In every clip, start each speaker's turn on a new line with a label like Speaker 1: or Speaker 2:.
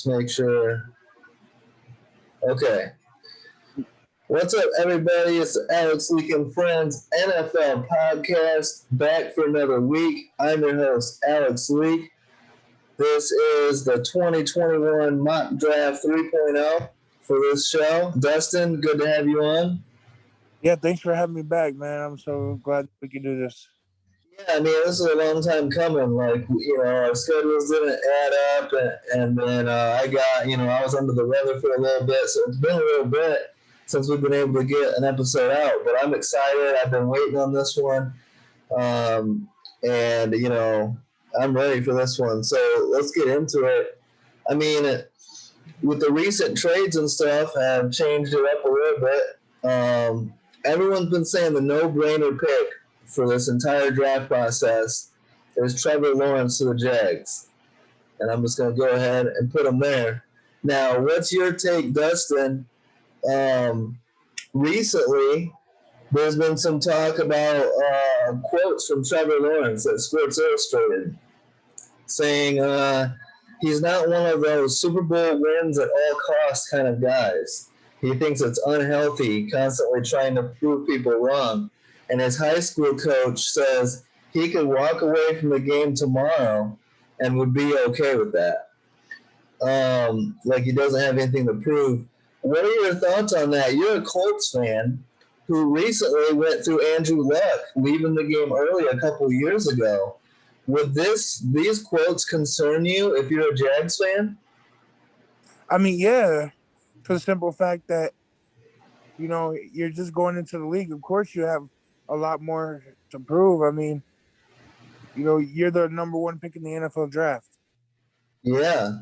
Speaker 1: Let's make sure. Okay. What's up, everybody? It's the Alex Leak and Friends NFL podcast, back for another week. I'm your host, Alex Leak. This is the 2021 Mock Draft 3.0 for this show. Dustin, good to have you on.
Speaker 2: Yeah, thanks for having me back, man. I'm so glad we can do this.
Speaker 1: Yeah, I mean, this is a long time coming. Like, our schedules didn't add up, and then I was under the weather for a little bit, so it's been a little bit since we've been able to get an episode out. But I'm excited. I've been waiting on this one, and I'm ready for this one. So let's get into it. I mean, with the recent trades and stuff, have changed it up a little bit. Everyone's been saying the no-brainer pick for this entire draft process is Trevor Lawrence to the Jags. And I'm just going to go ahead and put him there. Now, what's your take, Dustin? Recently, there's been some talk about quotes from Trevor Lawrence at Sports Illustrated saying he's not one of those Super Bowl wins at all costs kind of guys. He thinks it's unhealthy, constantly trying to prove people wrong. And his high school coach says he could walk away from the game tomorrow and would be okay with that. Like he doesn't have anything to prove. What are your thoughts on that? You're a Colts fan who recently went through Andrew Luck, leaving the game early a couple of years ago. Would these quotes concern you if you're a Jags fan?
Speaker 2: I mean, yeah, for the simple fact that, you're just going into the league. Of course, you have a lot more to prove. I mean, you're the number one pick in the NFL draft.
Speaker 1: Yeah.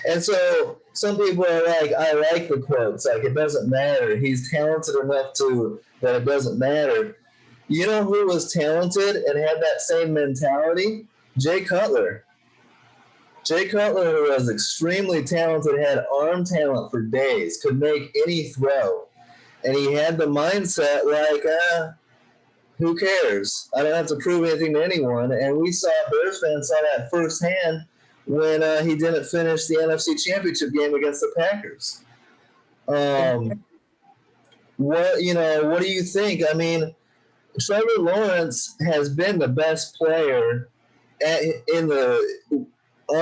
Speaker 1: And so some people are like, I like the quotes. Like, it doesn't matter. He's talented enough that it doesn't matter. You know who was talented and had that same mentality? Jay Cutler. Jay Cutler, who was extremely talented, had arm talent for days, could make any throw. And he had the mindset like, who cares? I don't have to prove anything to anyone. And we Bears fans saw that firsthand when he didn't finish the NFC Championship game against the Packers. What do you think? I mean, Trevor Lawrence has been the best player on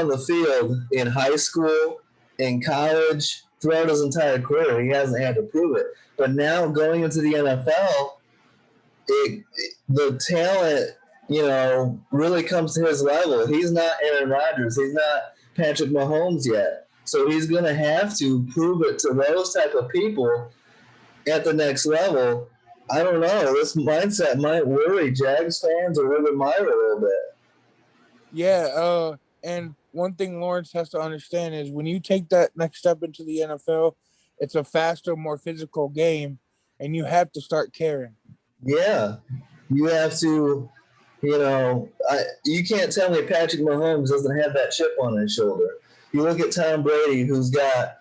Speaker 1: the field in high school, in college, throughout his entire career. He hasn't had to prove it. But now going into the NFL, the talent, really comes to his level. He's not Aaron Rodgers. He's not Patrick Mahomes yet. So he's going to have to prove it to those type of people at the next level. I don't know. This mindset might worry Jags fans or Urban Meyer a little bit.
Speaker 2: Yeah, and one thing Lawrence has to understand is when you take that next step into the NFL, it's a faster, more physical game, and you have to start caring.
Speaker 1: Yeah, you have to. You can't tell me Patrick Mahomes doesn't have that chip on his shoulder. You look at Tom Brady, who's got,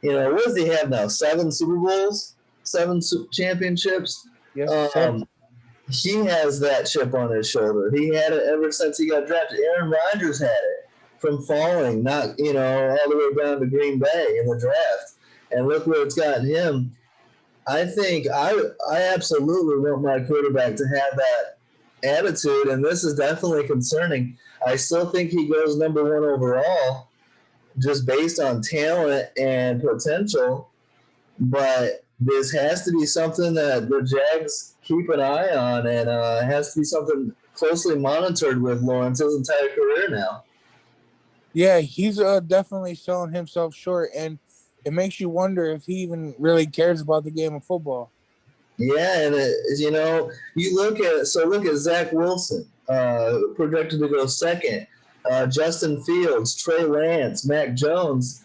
Speaker 1: what does he have now? 7 Super Bowls, 7 championships.
Speaker 2: Yes,
Speaker 1: he has that chip on his shoulder. He had it ever since he got drafted. Aaron Rodgers had it from falling, not all the way down to Green Bay in the draft. And look where it's gotten him. I think I absolutely want my quarterback to have that attitude, and this is definitely concerning. I still think he goes number 1 overall, just based on talent and potential. But this has to be something that the Jags keep an eye on, and has to be something closely monitored with Lawrence his entire career now.
Speaker 2: Yeah, he's definitely selling himself short, and it makes you wonder if he even really cares about the game of football.
Speaker 1: Yeah, and you look at Zach Wilson, projected to go second. Justin Fields, Trey Lance, Mac Jones.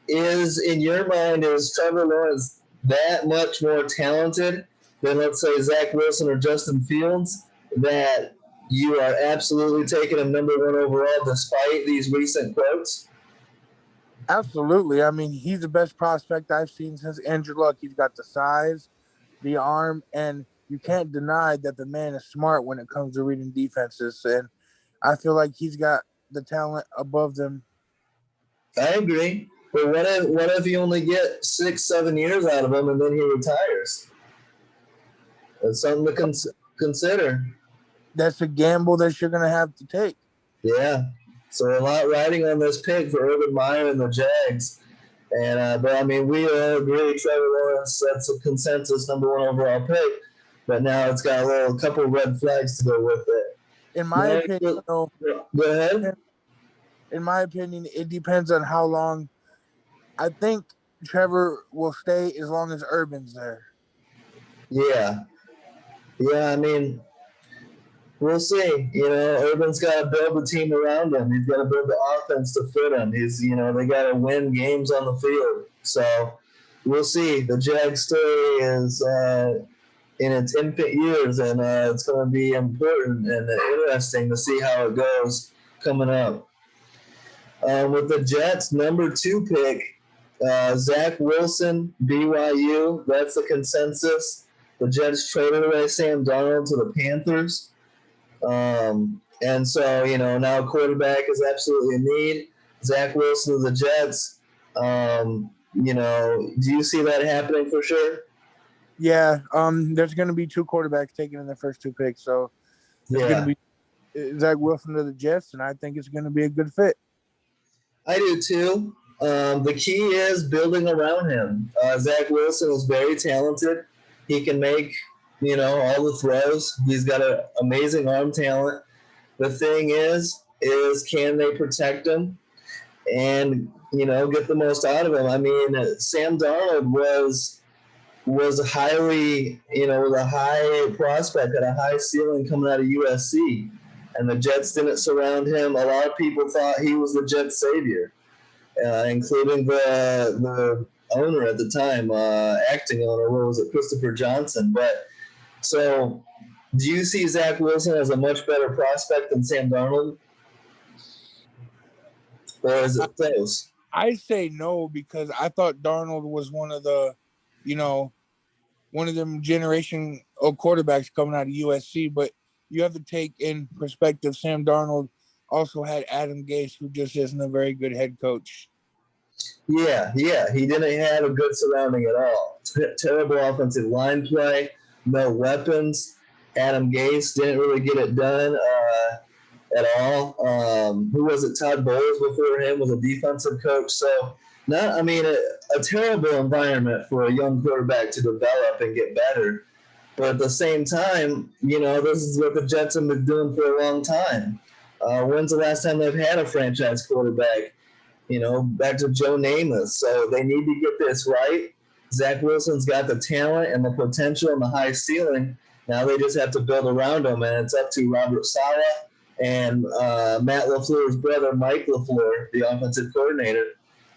Speaker 1: In your mind, is Trevor Lawrence that much more talented than, let's say, Zach Wilson or Justin Fields, that you are absolutely taking him number 1 overall despite these recent quotes?
Speaker 2: Absolutely. I mean, he's the best prospect I've seen since Andrew Luck. He's got the size, the arm, and you can't deny that the man is smart when it comes to reading defenses. And I feel like he's got the talent above them.
Speaker 1: I agree. But what if you only get 6, 7 years out of him and then he retires? That's something to consider.
Speaker 2: That's a gamble that you're gonna have to take.
Speaker 1: Yeah. So a lot riding on this pick for Urban Meyer and the Jags. And but I mean, we all agree Trevor Lawrence. That's a consensus #1 overall pick. But now it's got a couple red flags to go with it.
Speaker 2: In my
Speaker 1: No,
Speaker 2: opinion, though,
Speaker 1: go ahead.
Speaker 2: in my opinion, it depends on how long. I think Trevor will stay as long as Urban's there.
Speaker 1: Yeah, yeah. I mean, we'll see. Urban's got to build the team around him. He's got to build the offense to fit him. They got to win games on the field. So we'll see. The Jag story is in its infant years, and it's going to be important and interesting to see how it goes coming up. With the Jets' #2 pick, Zach Wilson, BYU. That's the consensus. The Jets traded away Sam Darnold to the Panthers. And so, now quarterback is absolutely a need. Zach Wilson of the Jets. Do you see that happening for sure?
Speaker 2: Yeah, there's going to be 2 quarterbacks taken in the first 2 picks, so it's going to be Zach Wilson to the Jets, and I think it's going to be a good fit.
Speaker 1: I do too. The key is building around him. Zach Wilson is very talented. He can make, all the throws. He's got an amazing arm talent. The thing is can they protect him and, get the most out of him? I mean, Sam Darnold was highly, was a high prospect, had a high ceiling coming out of USC. And the Jets didn't surround him. A lot of people thought he was the Jets' savior, including the owner at the time, acting owner, what was it, Christopher Johnson. But so, do you see Zach Wilson as a much better prospect than Sam Darnold? Or is it close?
Speaker 2: I say no because I thought Darnold was one of the, one of them generation of quarterbacks coming out of USC. But you have to take in perspective, Sam Darnold also had Adam Gase, who just isn't a very good head coach.
Speaker 1: Yeah. He didn't have a good surrounding at all. Terrible offensive line play, no weapons. Adam Gase didn't really get it done at all. Who was it? Todd Bowles before him was a defensive coach. So, a terrible environment for a young quarterback to develop and get better. But at the same time, this is what the Jets have been doing for a long time. When's the last time they've had a franchise quarterback? Back to Joe Namath. So they need to get this right. Zach Wilson's got the talent and the potential and the high ceiling. Now they just have to build around him, and it's up to Robert Saleh and Matt LaFleur's brother, Mike LaFleur, the offensive coordinator,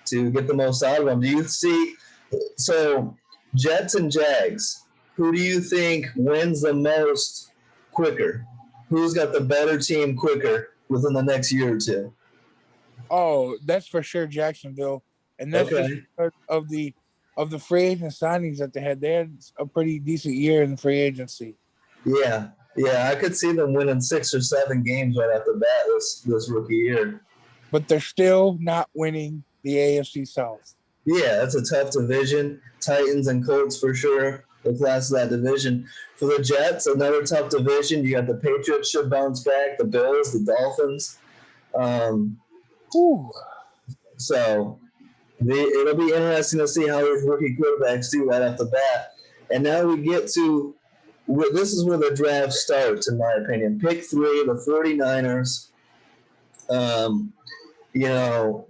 Speaker 1: to get the most out of him. Do you see – so Jets and Jags, who do you think wins the most quicker? Who's got the better team quicker within the next year or two?
Speaker 2: Oh, that's for sure Jacksonville. And that's just because of the free agent signings that they had. They had a pretty decent year in the free agency.
Speaker 1: Yeah, I could see them winning 6 or 7 games right off the bat this rookie year.
Speaker 2: But they're still not winning the AFC South.
Speaker 1: Yeah, that's a tough division. Titans and Colts for sure. The class of that division. For the Jets, another tough division. You got the Patriots should bounce back, the Bills, the Dolphins. So it'll be interesting to see how these rookie quarterbacks do right off the bat. And now we get to this is where the draft starts, in my opinion. Pick 3, the 49ers.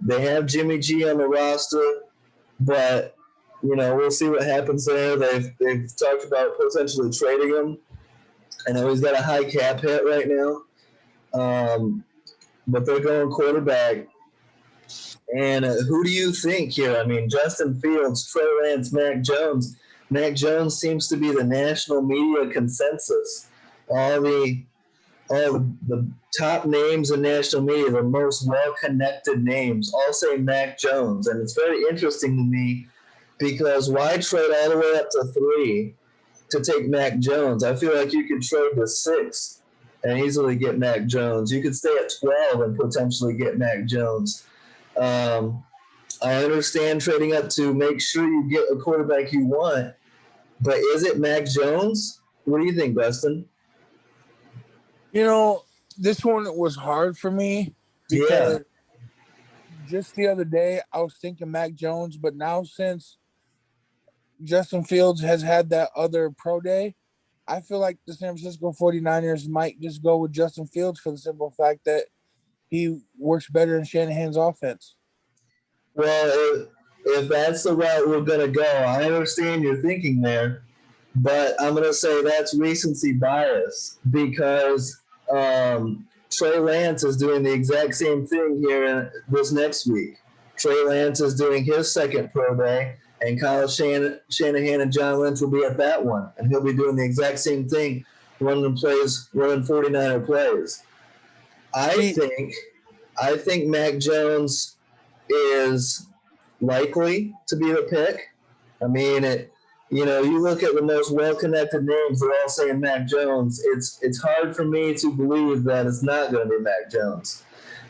Speaker 1: They have Jimmy G on the roster, but we'll see what happens there. They've talked about potentially trading him. I know he's got a high cap hit right now, but they're going quarterback. And who do you think here? I mean, Justin Fields, Trey Lance, Mac Jones. Mac Jones seems to be the national media consensus. All the top names in national media, the most well-connected names, all say Mac Jones. And it's very interesting to me because why trade all the way up to 3 to take Mac Jones? I feel like you could trade to 6 and easily get Mac Jones. You could stay at 12 and potentially get Mac Jones. I understand trading up to make sure you get a quarterback you want, but is it Mac Jones? What do you think, Dustin?
Speaker 2: You know, this one was hard for me
Speaker 1: Yeah.
Speaker 2: because just the other day I was thinking Mac Jones, but now since Justin Fields has had that other pro day, I feel like the San Francisco 49ers might just go with Justin Fields for the simple fact that he works better in Shanahan's offense.
Speaker 1: Well, if that's the route we're going to go, I understand your thinking there, but I'm going to say that's recency bias because Trey Lance is doing the exact same thing here this next week. Trey Lance is doing his second pro day, and Kyle Shanahan and John Lynch will be at that one, and he'll be doing the exact same thing, running 49er plays. I
Speaker 2: See,
Speaker 1: think I think Mac Jones is likely to be the pick. I mean, you look at the most well-connected names; they're all saying Mac Jones. It's hard for me to believe that it's not going to be Mac Jones.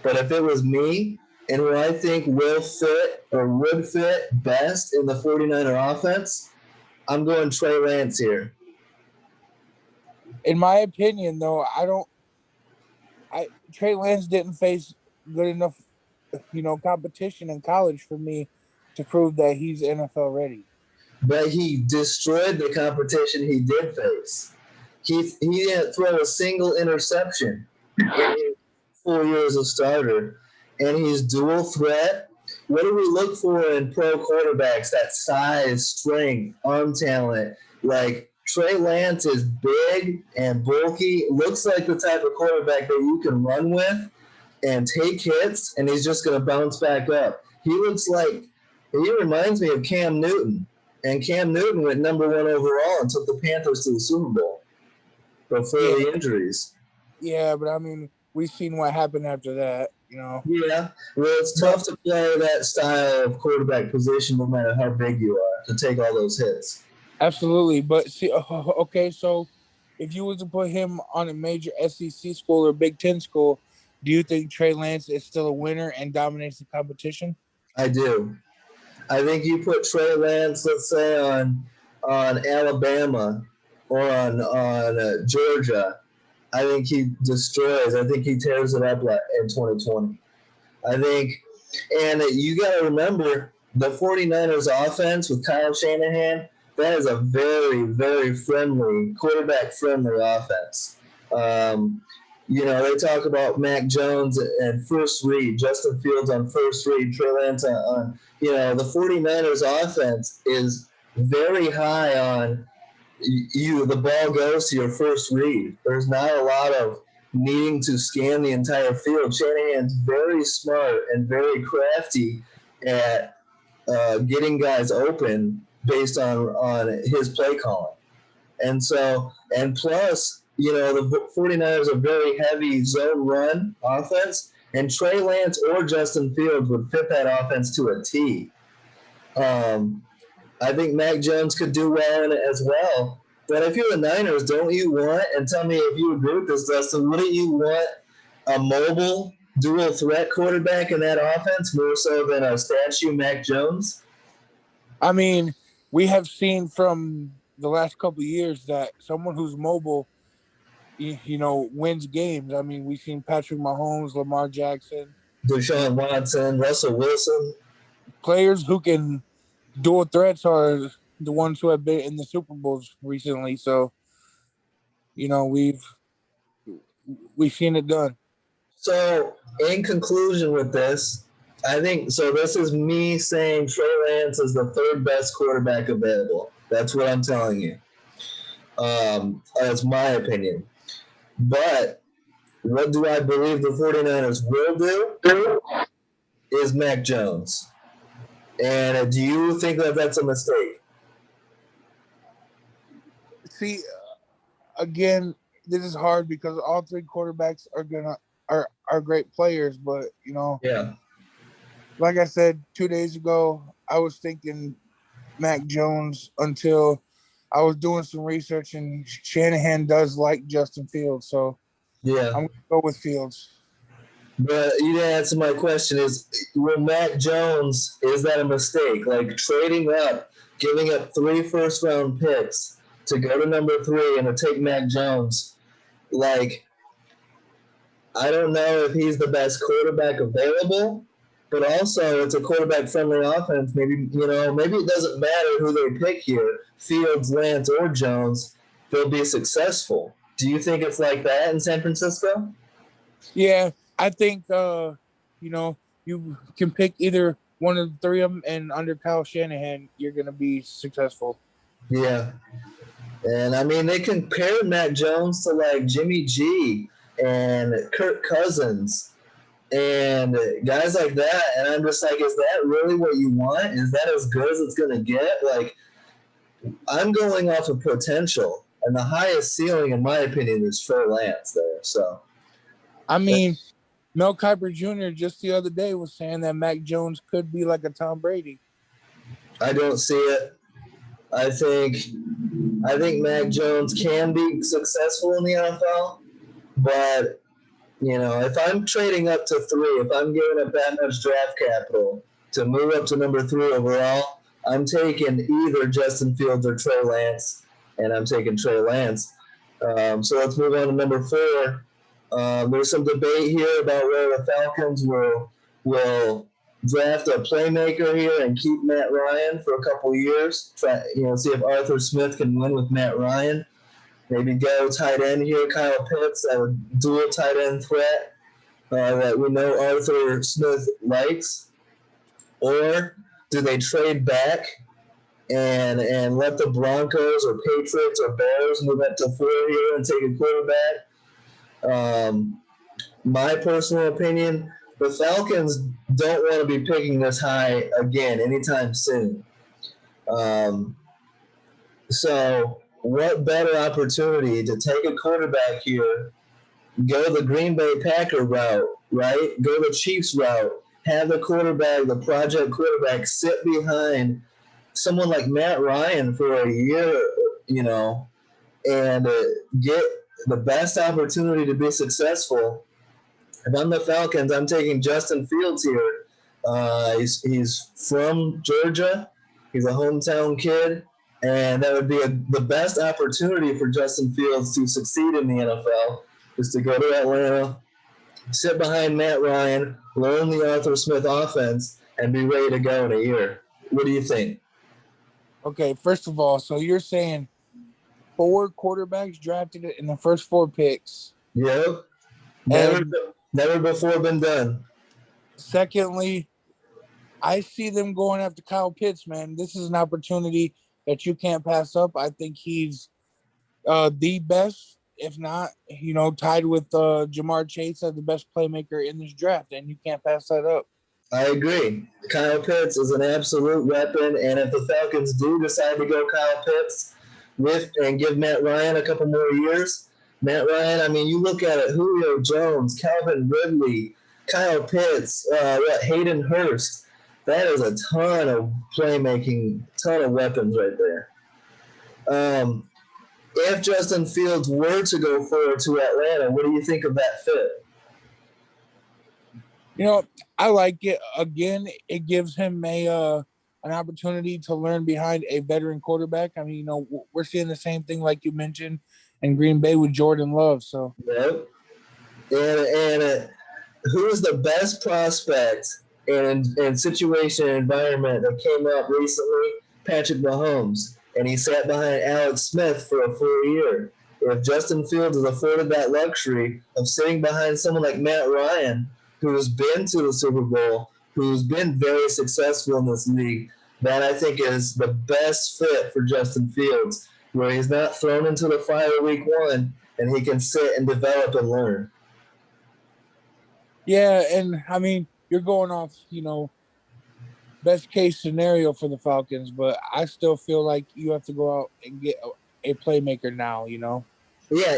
Speaker 1: But if it was me, and who I think will fit or would fit best in the 49er offense, I'm going Trey Lance here.
Speaker 2: in my opinion, though, I don't. I Trey Lance didn't face good enough, competition in college for me to prove that he's NFL ready.
Speaker 1: But he destroyed the competition he did face. He didn't throw a single interception in his 4 years as a starter, and he's dual threat. What do we look for in pro quarterbacks? That size, strength, arm talent. Like Trey Lance is big and bulky. Looks like the type of quarterback that you can run with and take hits, and he's just going to bounce back up. He reminds me of Cam Newton, and Cam Newton went number one overall and took the Panthers to the Super Bowl before
Speaker 2: Yeah,
Speaker 1: the injuries.
Speaker 2: yeah, but I mean, we've seen what happened after that.
Speaker 1: Yeah, well, it's
Speaker 2: But
Speaker 1: tough to play that style of quarterback position no matter how big you are to take all those hits.
Speaker 2: absolutely. But see, okay, so if you was to put him on a major SEC school or Big Ten school, do you think Trey Lance is still a winner and dominates the competition?
Speaker 1: I do. I think you put Trey Lance, let's say, on Alabama or on Georgia. I think he destroys. I think he tears it up in 2020. I think, and you got to remember the 49ers offense with Kyle Shanahan, that is a very, very friendly, quarterback friendly offense. Um, they talk about Mac Jones and first read, Justin Fields on first read, Trey Lance on the 49ers offense is very high on the ball goes to your first read. There's not a lot of needing to scan the entire field. Shanahan's very smart and very crafty at getting guys open based on his play calling. And plus, the 49ers are very heavy zone run offense, and Trey Lance or Justin Fields would fit that offense to a T. I think Mac Jones could do well in it as well. But if you're the Niners, don't you want, and tell me if you agree with this, Dustin, wouldn't you want a mobile, dual threat quarterback in that offense more so than a statue Mac Jones?
Speaker 2: I mean, we have seen from the last couple of years that someone who's mobile, wins games. I mean, we've seen Patrick Mahomes, Lamar Jackson,
Speaker 1: Deshaun Watson, Russell Wilson.
Speaker 2: players who can dual threats are the ones who have been in the Super Bowls recently. So, you know, we've seen it done.
Speaker 1: So, in conclusion with this, I think so. This is me saying Trey Lance is the third best quarterback available. That's what I'm telling you. That's my opinion. But what do I believe the 49ers will do is Mac Jones. And do you think that that's a mistake?
Speaker 2: See, again, this is hard because all three quarterbacks are great players, but
Speaker 1: Yeah.
Speaker 2: like I said 2 days ago, I was thinking Mac Jones until I was doing some research, and Shanahan does like Justin Fields, so
Speaker 1: Yeah.
Speaker 2: I'm gonna go with Fields.
Speaker 1: But you didn't answer my question: is will Mac Jones, is that a mistake? Like trading up, giving up 3 first-round picks to go to number 3 and to take Mac Jones. Like, I don't know if he's the best quarterback available, but also it's a quarterback friendly offense. Maybe, maybe it doesn't matter who they pick here, Fields, Lance, or Jones, they'll be successful. Do you think it's like that in San Francisco?
Speaker 2: Yeah, I think you can pick either one of the three of them, and under Kyle Shanahan, you're gonna be successful.
Speaker 1: Yeah. And I mean, they compare Mac Jones to like Jimmy G and Kirk Cousins and guys like that. And I'm just like, is that really what you want? Is that as good as it's going to get? Like, I'm going off of potential. And the highest ceiling, in my opinion, is Trey Lance there. So
Speaker 2: I mean, Mel Kiper Jr. just the other day was saying that Mac Jones could be like a Tom Brady.
Speaker 1: I don't see it. I think I think Mac Jones can be successful in the NFL, but if I'm trading up to 3, if I'm giving up that much draft capital to move up to number 3 overall, I'm taking either Justin Fields or Trey Lance, and I'm taking Trey Lance. So let's move on to number 4. There's some debate here about whether the Falcons will draft a playmaker here and keep Matt Ryan for a couple of years. Try, see if Arthur Smith can win with Matt Ryan. Maybe go tight end here, Kyle Pitts, a dual tight end threat that we know Arthur Smith likes. Or do they trade back and let the Broncos or Patriots or Bears move up to 4 here and take a quarterback? My personal opinion, the Falcons don't want to be picking this high again anytime soon. Um, so, what better opportunity to take a quarterback here, go the Green Bay Packer route, right? Go the Chiefs route. Have the quarterback, the project quarterback, sit behind someone like Matt Ryan for a year, and get the best opportunity to be successful. If I'm the Falcons, I'm taking Justin Fields here. He's from Georgia. He's a hometown kid, and that would be the best opportunity for Justin Fields to succeed in the NFL is to go to Atlanta, sit behind Matt Ryan, learn the Arthur Smith offense, and be ready to go in a year. What do you think?
Speaker 2: Okay, first of all, so you're saying 4 quarterbacks drafted in the first 4 picks.
Speaker 1: Yep. Never,
Speaker 2: And
Speaker 1: never before been done.
Speaker 2: secondly, I see them going after Kyle Pitts, man. This is an opportunity that you can't pass up. I think he's the best, if not, tied with Jamar Chase as the best playmaker in this draft, and you can't pass that up.
Speaker 1: I agree. Kyle Pitts is an absolute weapon, and if the Falcons do decide to go Kyle Pitts with and give Matt Ryan a couple more years, Matt Ryan, I mean, you look at it: Julio Jones, Calvin Ridley, Kyle Pitts, Hayden Hurst. That is a ton of playmaking, ton of weapons right there. If Justin Fields were to go forward to Atlanta, what do you think of that fit?
Speaker 2: I like it. Again, it gives him an opportunity to learn behind a veteran quarterback. I mean, we're seeing the same thing like you mentioned in Green Bay with Jordan Love. So
Speaker 1: Yep. And who is the best prospect in situation and environment that came up recently? Patrick Mahomes. And he sat behind Alex Smith for a full year. If Justin Fields is afforded that luxury of sitting behind someone like Matt Ryan, who's been to the Super Bowl, who's been very successful in this league, that I think is the best fit for Justin Fields, where he's not thrown into the fire week 1 and he can sit and develop and learn.
Speaker 2: yeah, and I mean, you're going off, best case scenario for the Falcons, but I still feel like you have to go out and get a playmaker now.
Speaker 1: Yeah,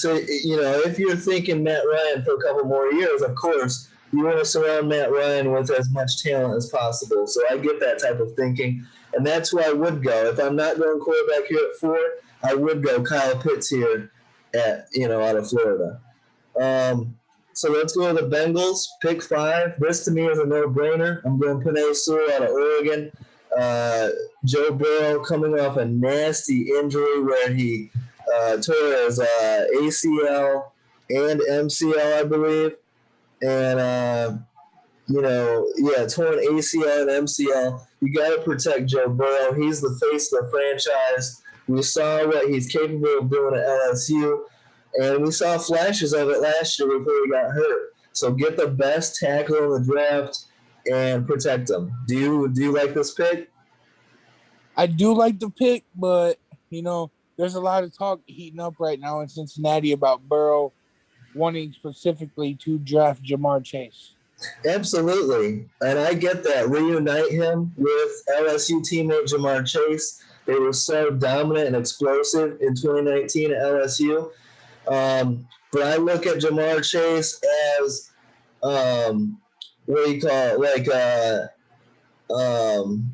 Speaker 1: if you're thinking Matt Ryan for a couple more years, of course you want to surround Matt Ryan with as much talent as possible. So I get that type of thinking, and that's where I would go. If I'm not going quarterback here at 4, I would go Kyle Pitts here out of Florida. Um, So let's go to the Bengals. Pick 5. This to me is a no-brainer. I'm going Penei Sewell out of Oregon. Uh, Joe Burrow coming off a nasty injury where he tore his ACL and MCL, I believe. And torn ACL and MCL. You got to protect Joe Burrow. He's the face of the franchise. We saw what he's capable of doing at LSU, and we saw flashes of it last year before he got hurt. So get the best tackle in the draft and protect him. Do you like this pick?
Speaker 2: I do like the pick, but there's a lot of talk heating up right now in Cincinnati about Burrow wanting specifically to draft Jamar Chase.
Speaker 1: Absolutely. And I get that. Reunite him with LSU teammate Jamar Chase. They were so dominant and explosive in 2019 at LSU. But I look at Jamar Chase as what do you call it? Um,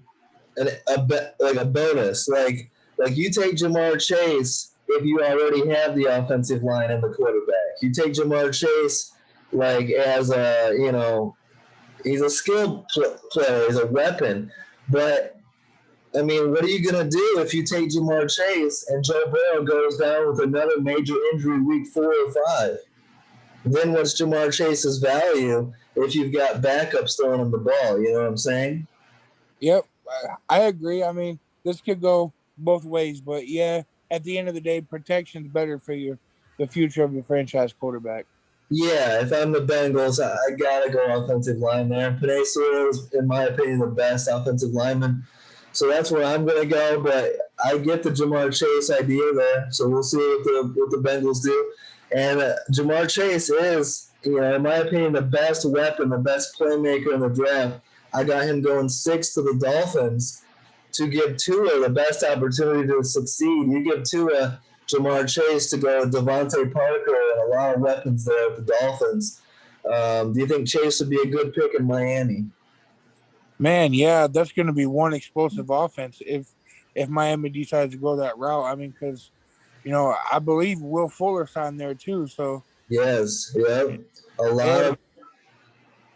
Speaker 1: like a bonus. Like you take Jamar Chase if you already have the offensive line and the quarterback. You take Jamar Chase like as a he's a skilled player, he's a weapon, but I mean, what are you going to do if you take Jamar Chase and Joe Burrow goes down with another major injury week 4 or 5? Then what's Jamar Chase's value if you've got backups throwing him the ball? You know what I'm saying?
Speaker 2: Yep, I agree. I mean, this could go both ways, but yeah, at the end of the day, protection's better for the future of your franchise quarterback.
Speaker 1: Yeah, if I'm the Bengals, I gotta go offensive line there. Penei Sewell is, in my opinion, the best offensive lineman. So that's where I'm gonna go. But I get the Jamar Chase idea there. So we'll see what the Bengals do. And Jamar Chase is, in my opinion, the best weapon, the best playmaker in the draft. I got him going 6 to the Dolphins to give Tua the best opportunity to succeed. You give Tua Jamar Chase to go with Devontae Parker and a lot of weapons there at the Dolphins. Do you think Chase would be a good pick in Miami?
Speaker 2: Man, yeah, that's going to be one explosive offense if Miami decides to go that route. I mean, because I believe Will Fuller signed there too. So
Speaker 1: Yes, yep. A lot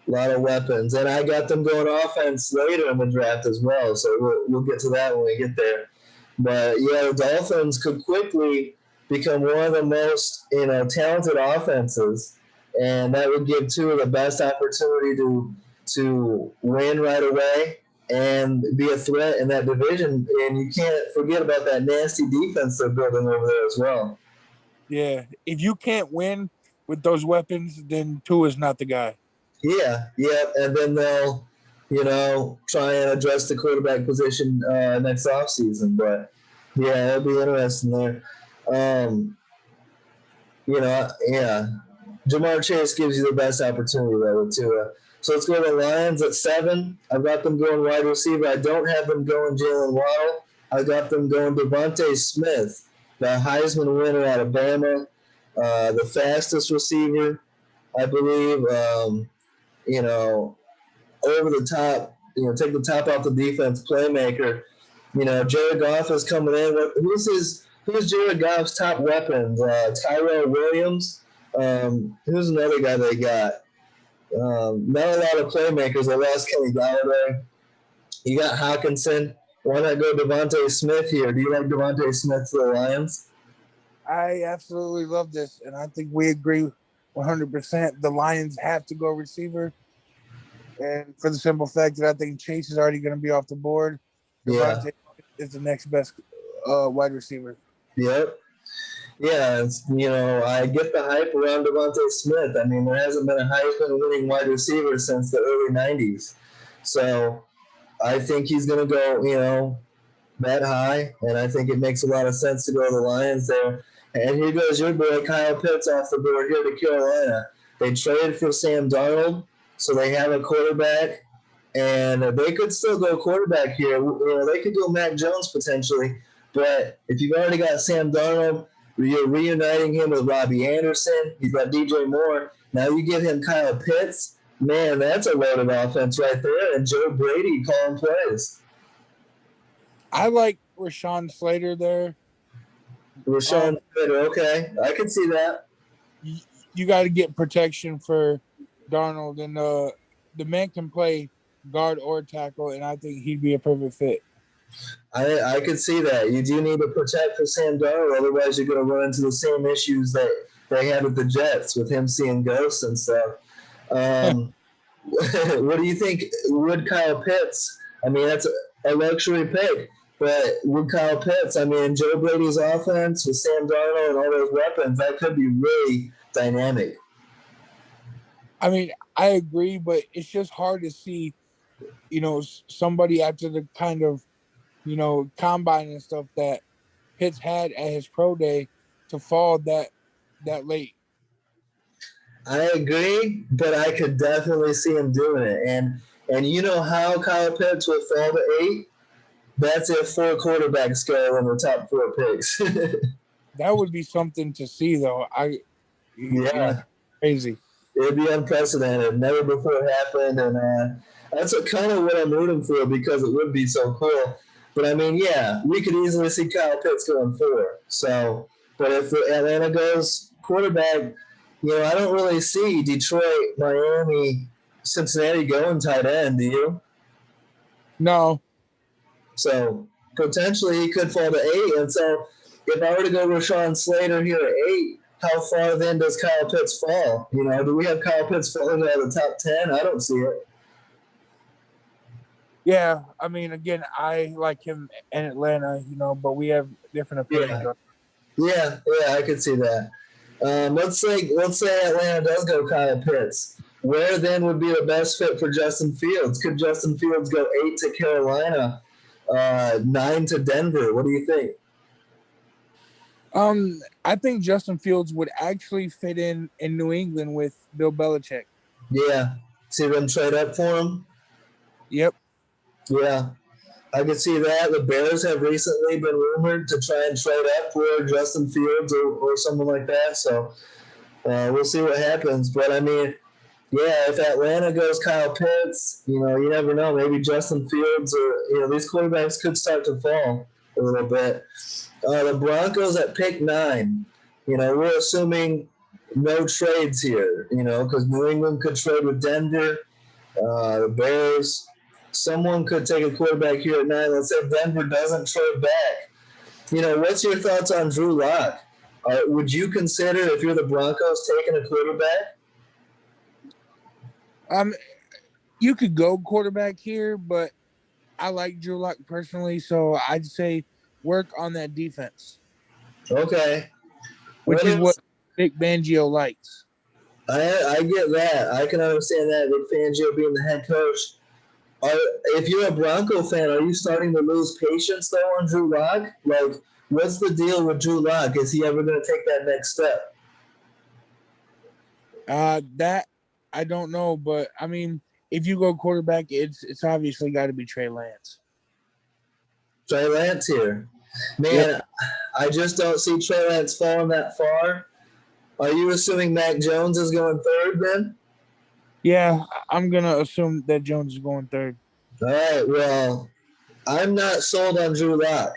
Speaker 2: yeah,
Speaker 1: of weapons, and I got them going offense later in the draft as well. So we'll get to that when we get there. But yeah, the Dolphins could quickly become one of the most talented offenses, and that would give Tua the best opportunity to win right away and be a threat in that division. And you can't forget about that nasty defense they're building over there as well.
Speaker 2: yeah. If you can't win with those weapons, then Tua is not the guy.
Speaker 1: Yeah, yeah, and then they'll try and address the quarterback position next offseason. But yeah, it'll be interesting there. Um, yeah. Jamar Chase gives you the best opportunity there with Tua. So let's go to the Lions at 7. I've got them going wide receiver. I don't have them going Jalen Waddle. I got them going Devontae Smith, the Heisman winner out of Bama, the fastest receiver, I believe. You know, Over the top, take the top off the defense, playmaker. Jared Goff is coming in. Who's Jared Goff's top weapons? Tyrell Williams. Who's another guy they got? Not a lot of playmakers. They lost Kenny Galladay. You got Hawkinson. Why not go Devontae Smith here? Do you like Devontae Smith for the Lions?
Speaker 2: I absolutely love this, and I think we agree 100%. The Lions have to go receiver, and for the simple fact that I think Chase is already going to be off the board.
Speaker 1: Yeah.
Speaker 2: Devontae is the next best wide receiver.
Speaker 1: Yep. Yeah, I get the hype around Devontae Smith. I mean, there hasn't been a Heisman winning wide receiver since the early 90s. So I think he's going to go, that high, and I think it makes a lot of sense to go to the Lions there. And here goes your boy Kyle Pitts off the board here to Carolina. They traded for Sam Darnold, so they have a quarterback, and they could still go quarterback here. They could go Mac Jones potentially, but if you've already got Sam Darnold, you're reuniting him with Robbie Anderson. You've got DJ Moore. Now you give him Kyle Pitts. Man, that's a loaded offense right there. And Joe Brady calling plays.
Speaker 2: I like Rashawn Slater there.
Speaker 1: Rashawn Slater, okay. I can see that.
Speaker 2: you got to get protection for Darnold, and the man can play guard or tackle, and I think he'd be a perfect fit.
Speaker 1: I could see that. You do need to protect for Sam Darnold, otherwise you're going to run into the same issues that they had with the Jets with him seeing ghosts and stuff. Um, what do you think? Would Kyle Pitts? I mean, that's a luxury pick, but would Kyle Pitts? I mean, Joe Brady's offense with Sam Darnold and all those weapons, that could be really dynamic.
Speaker 2: I mean, I agree, but it's just hard to see, somebody after the kind of, combine and stuff that Pitts had at his pro day to fall that late.
Speaker 1: I agree, but I could definitely see him doing it. And you know how Kyle Pitts would fall to 8? That's if 4 quarterbacks go in the top 4 picks.
Speaker 2: That would be something to see, though.
Speaker 1: Yeah,
Speaker 2: Crazy.
Speaker 1: it'd be unprecedented. Never before happened, and that's kind of what I'm rooting for because it would be so cool. But I mean, yeah, we could easily see Kyle Pitts going 4. So, but if Atlanta goes quarterback, I don't really see Detroit, Miami, Cincinnati going tight end. Do you?
Speaker 2: No.
Speaker 1: So potentially he could fall to 8. And so if I were to go Rashawn Slater here at 8, how far then does Kyle Pitts fall? Do we have Kyle Pitts falling out of the top 10? I don't see it.
Speaker 2: Yeah, I mean, again, I like him in Atlanta, but we have different opinions.
Speaker 1: Yeah, I could see that. Let's say Atlanta does go Kyle Pitts. Where then would be the best fit for Justin Fields? Could Justin Fields go 8 to Carolina, 9 to Denver? What do you think?
Speaker 2: I think Justin Fields would actually fit in New England with Bill Belichick.
Speaker 1: Yeah, see them trade up for him.
Speaker 2: Yep.
Speaker 1: Yeah, I could see that. The Bears have recently been rumored to try and trade up for Justin Fields or someone like that. So we'll see what happens. But I mean, yeah, if Atlanta goes Kyle Pitts, you never know. Maybe Justin Fields or these quarterbacks could start to fall a little bit. The Broncos at pick 9. We're assuming no trades here. Because New England could trade with Denver, the Bears. Someone could take a quarterback here at 9. Let's say Denver doesn't trade back. What's your thoughts on Drew Lock? Would you consider, if you're the Broncos, taking a quarterback?
Speaker 2: You could go quarterback here, but I like Drew Lock personally, so I'd say work on that defense.
Speaker 1: Okay.
Speaker 2: Which is what Vic Fangio likes.
Speaker 1: I get that. I can understand that with Fangio being the head coach. If you're a Bronco fan, are you starting to lose patience though on Drew Lock? Like, what's the deal with Drew Lock? Is he ever going to take that next step?
Speaker 2: That I don't know, but I mean, if you go quarterback, it's obviously got to be Trey Lance.
Speaker 1: Trey Lance here, man. Yep. I just don't see Trey Lance falling that far. Are you assuming Mac Jones is going 3rd then?
Speaker 2: Yeah, I'm gonna assume that Jones is going 3rd.
Speaker 1: All right. Well, I'm not sold on Drew Lock.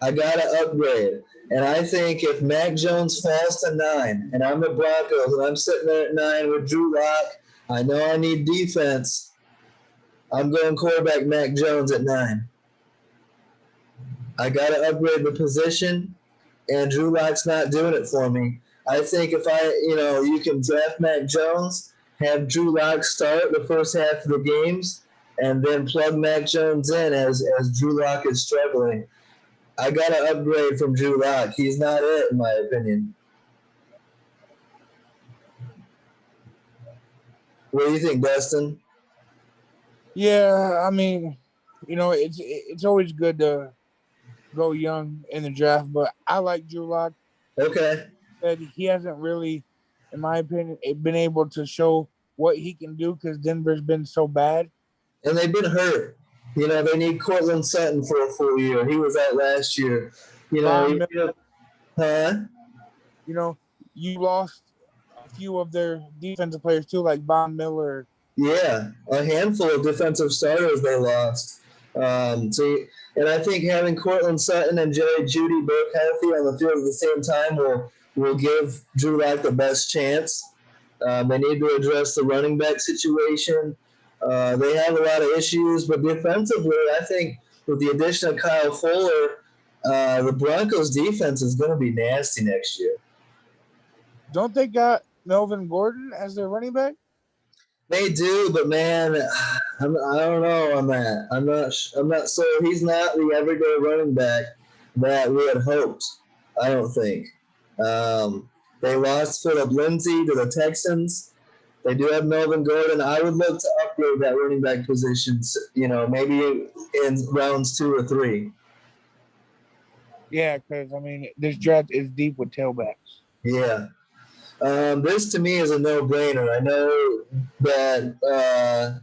Speaker 1: I gotta upgrade. And I think if Mac Jones falls to 9, and I'm the Broncos, and I'm sitting there at 9 with Drew Lock, I know I need defense. I'm going quarterback Mac Jones at 9. I gotta upgrade the position, and Drew Lock's not doing it for me. I think if you can draft Mac Jones, have Drew Lock start the first half of the games, and then plug Mac Jones in as Drew Lock is struggling. I got to upgrade from Drew Lock. He's not it, in my opinion. What do you think, Dustin?
Speaker 2: Yeah, I mean, it's always good to go young in the draft, but I like Drew Lock.
Speaker 1: Okay.
Speaker 2: That he hasn't really, in my opinion, been able to show what he can do because Denver's been so bad.
Speaker 1: And they've been hurt. They need Cortland Sutton for a full year. He was out last year.
Speaker 2: You lost a few of their defensive players too, like Von Miller.
Speaker 1: Yeah, a handful of defensive starters they lost. And I think having Cortland Sutton and Jerry Jeudy both healthy on the field at the same time will give Drew Lock the best chance. They need to address the running back situation. They have a lot of issues, but defensively, I think with the addition of Kyle Fuller, the Broncos' defense is going to be nasty next year.
Speaker 2: Don't they got Melvin Gordon as their running back?
Speaker 1: They do, but man, I don't know on that. I'm not so he's not the everyday running back that we had hoped. I don't think. They lost Philip Lindsay to the Texans. They do have Melvin Gordon. I would look to upgrade that running back position. Maybe in rounds 2 or 3.
Speaker 2: Yeah, because I mean, this draft is deep with tailbacks.
Speaker 1: Yeah. This to me is a no-brainer. I know that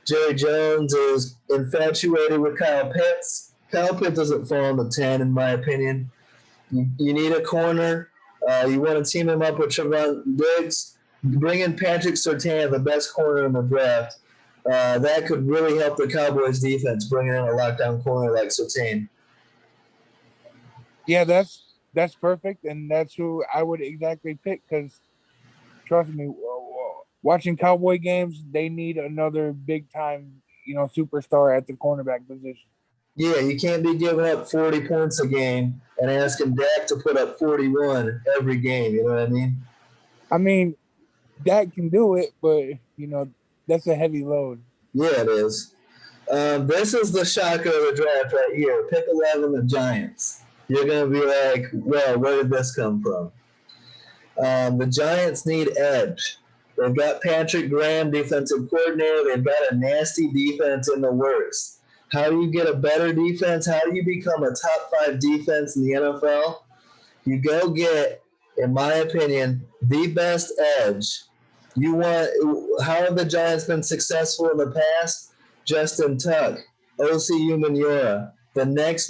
Speaker 1: Jerry Jones is infatuated with Kyle Pitts. Kyle Pitts doesn't fall in the 10, in my opinion. You need a corner. You want to team him up with Trevon Diggs. Bring in Patrick Surtain, the best corner in the draft. That could really help the Cowboys defense, bringing in a lockdown corner like Surtain.
Speaker 2: Yeah, that's perfect, and that's who I would exactly pick. Because trust me, watching Cowboy games, they need another big time, superstar at the cornerback position.
Speaker 1: Yeah, you can't be giving up 40 points a game and asking Dak to put up 41 every game. You know what I mean?
Speaker 2: I mean, Dak can do it, but that's a heavy load.
Speaker 1: Yeah, it is. This is the shocker of the draft right here. Pick 11, the Giants. You're going to be like, well, where did this come from? The Giants need edge. They've got Patrick Graham, defensive coordinator. They've got a nasty defense in the works. How do you get a better defense? How do you become a top 5 defense in the NFL? You go get, in my opinion, the best edge. How have the Giants been successful in the past? Justin Tuck, O.C. Umenyiora. The next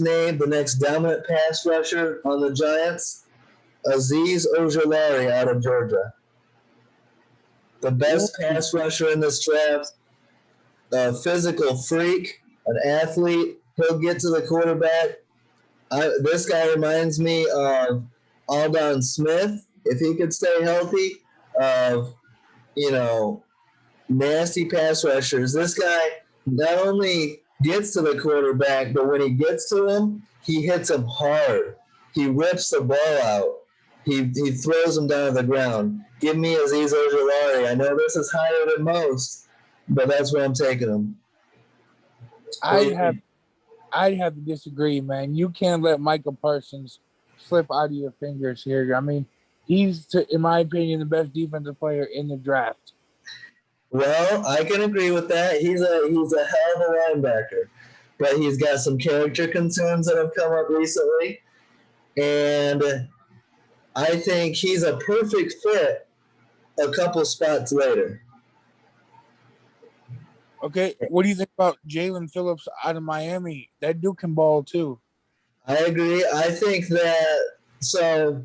Speaker 1: dominant pass rusher on the Giants, Azeez Ojulari out of Georgia. The best pass rusher in this draft, a physical freak, an athlete. He'll get to the quarterback. This guy reminds me of Aldon Smith, if he could stay healthy, of, nasty pass rushers. This guy not only gets to the quarterback, but when he gets to him, he hits him hard. He rips the ball out. He throws him down to the ground. Give me Azeez Ojulari. I know this is higher than most, but that's where I'm taking him.
Speaker 2: I'd have to disagree, man. You can't let Micah Parsons slip out of your fingers here. I mean, he's, in my opinion, the best defensive player in the draft.
Speaker 1: Well, I can agree with that. He's a hell of a linebacker, but he's got some character concerns that have come up recently, and I think he's a perfect fit a couple spots later.
Speaker 2: Okay, what do you think about Jalen Phillips out of Miami? That dude can ball too.
Speaker 1: I agree. I think that so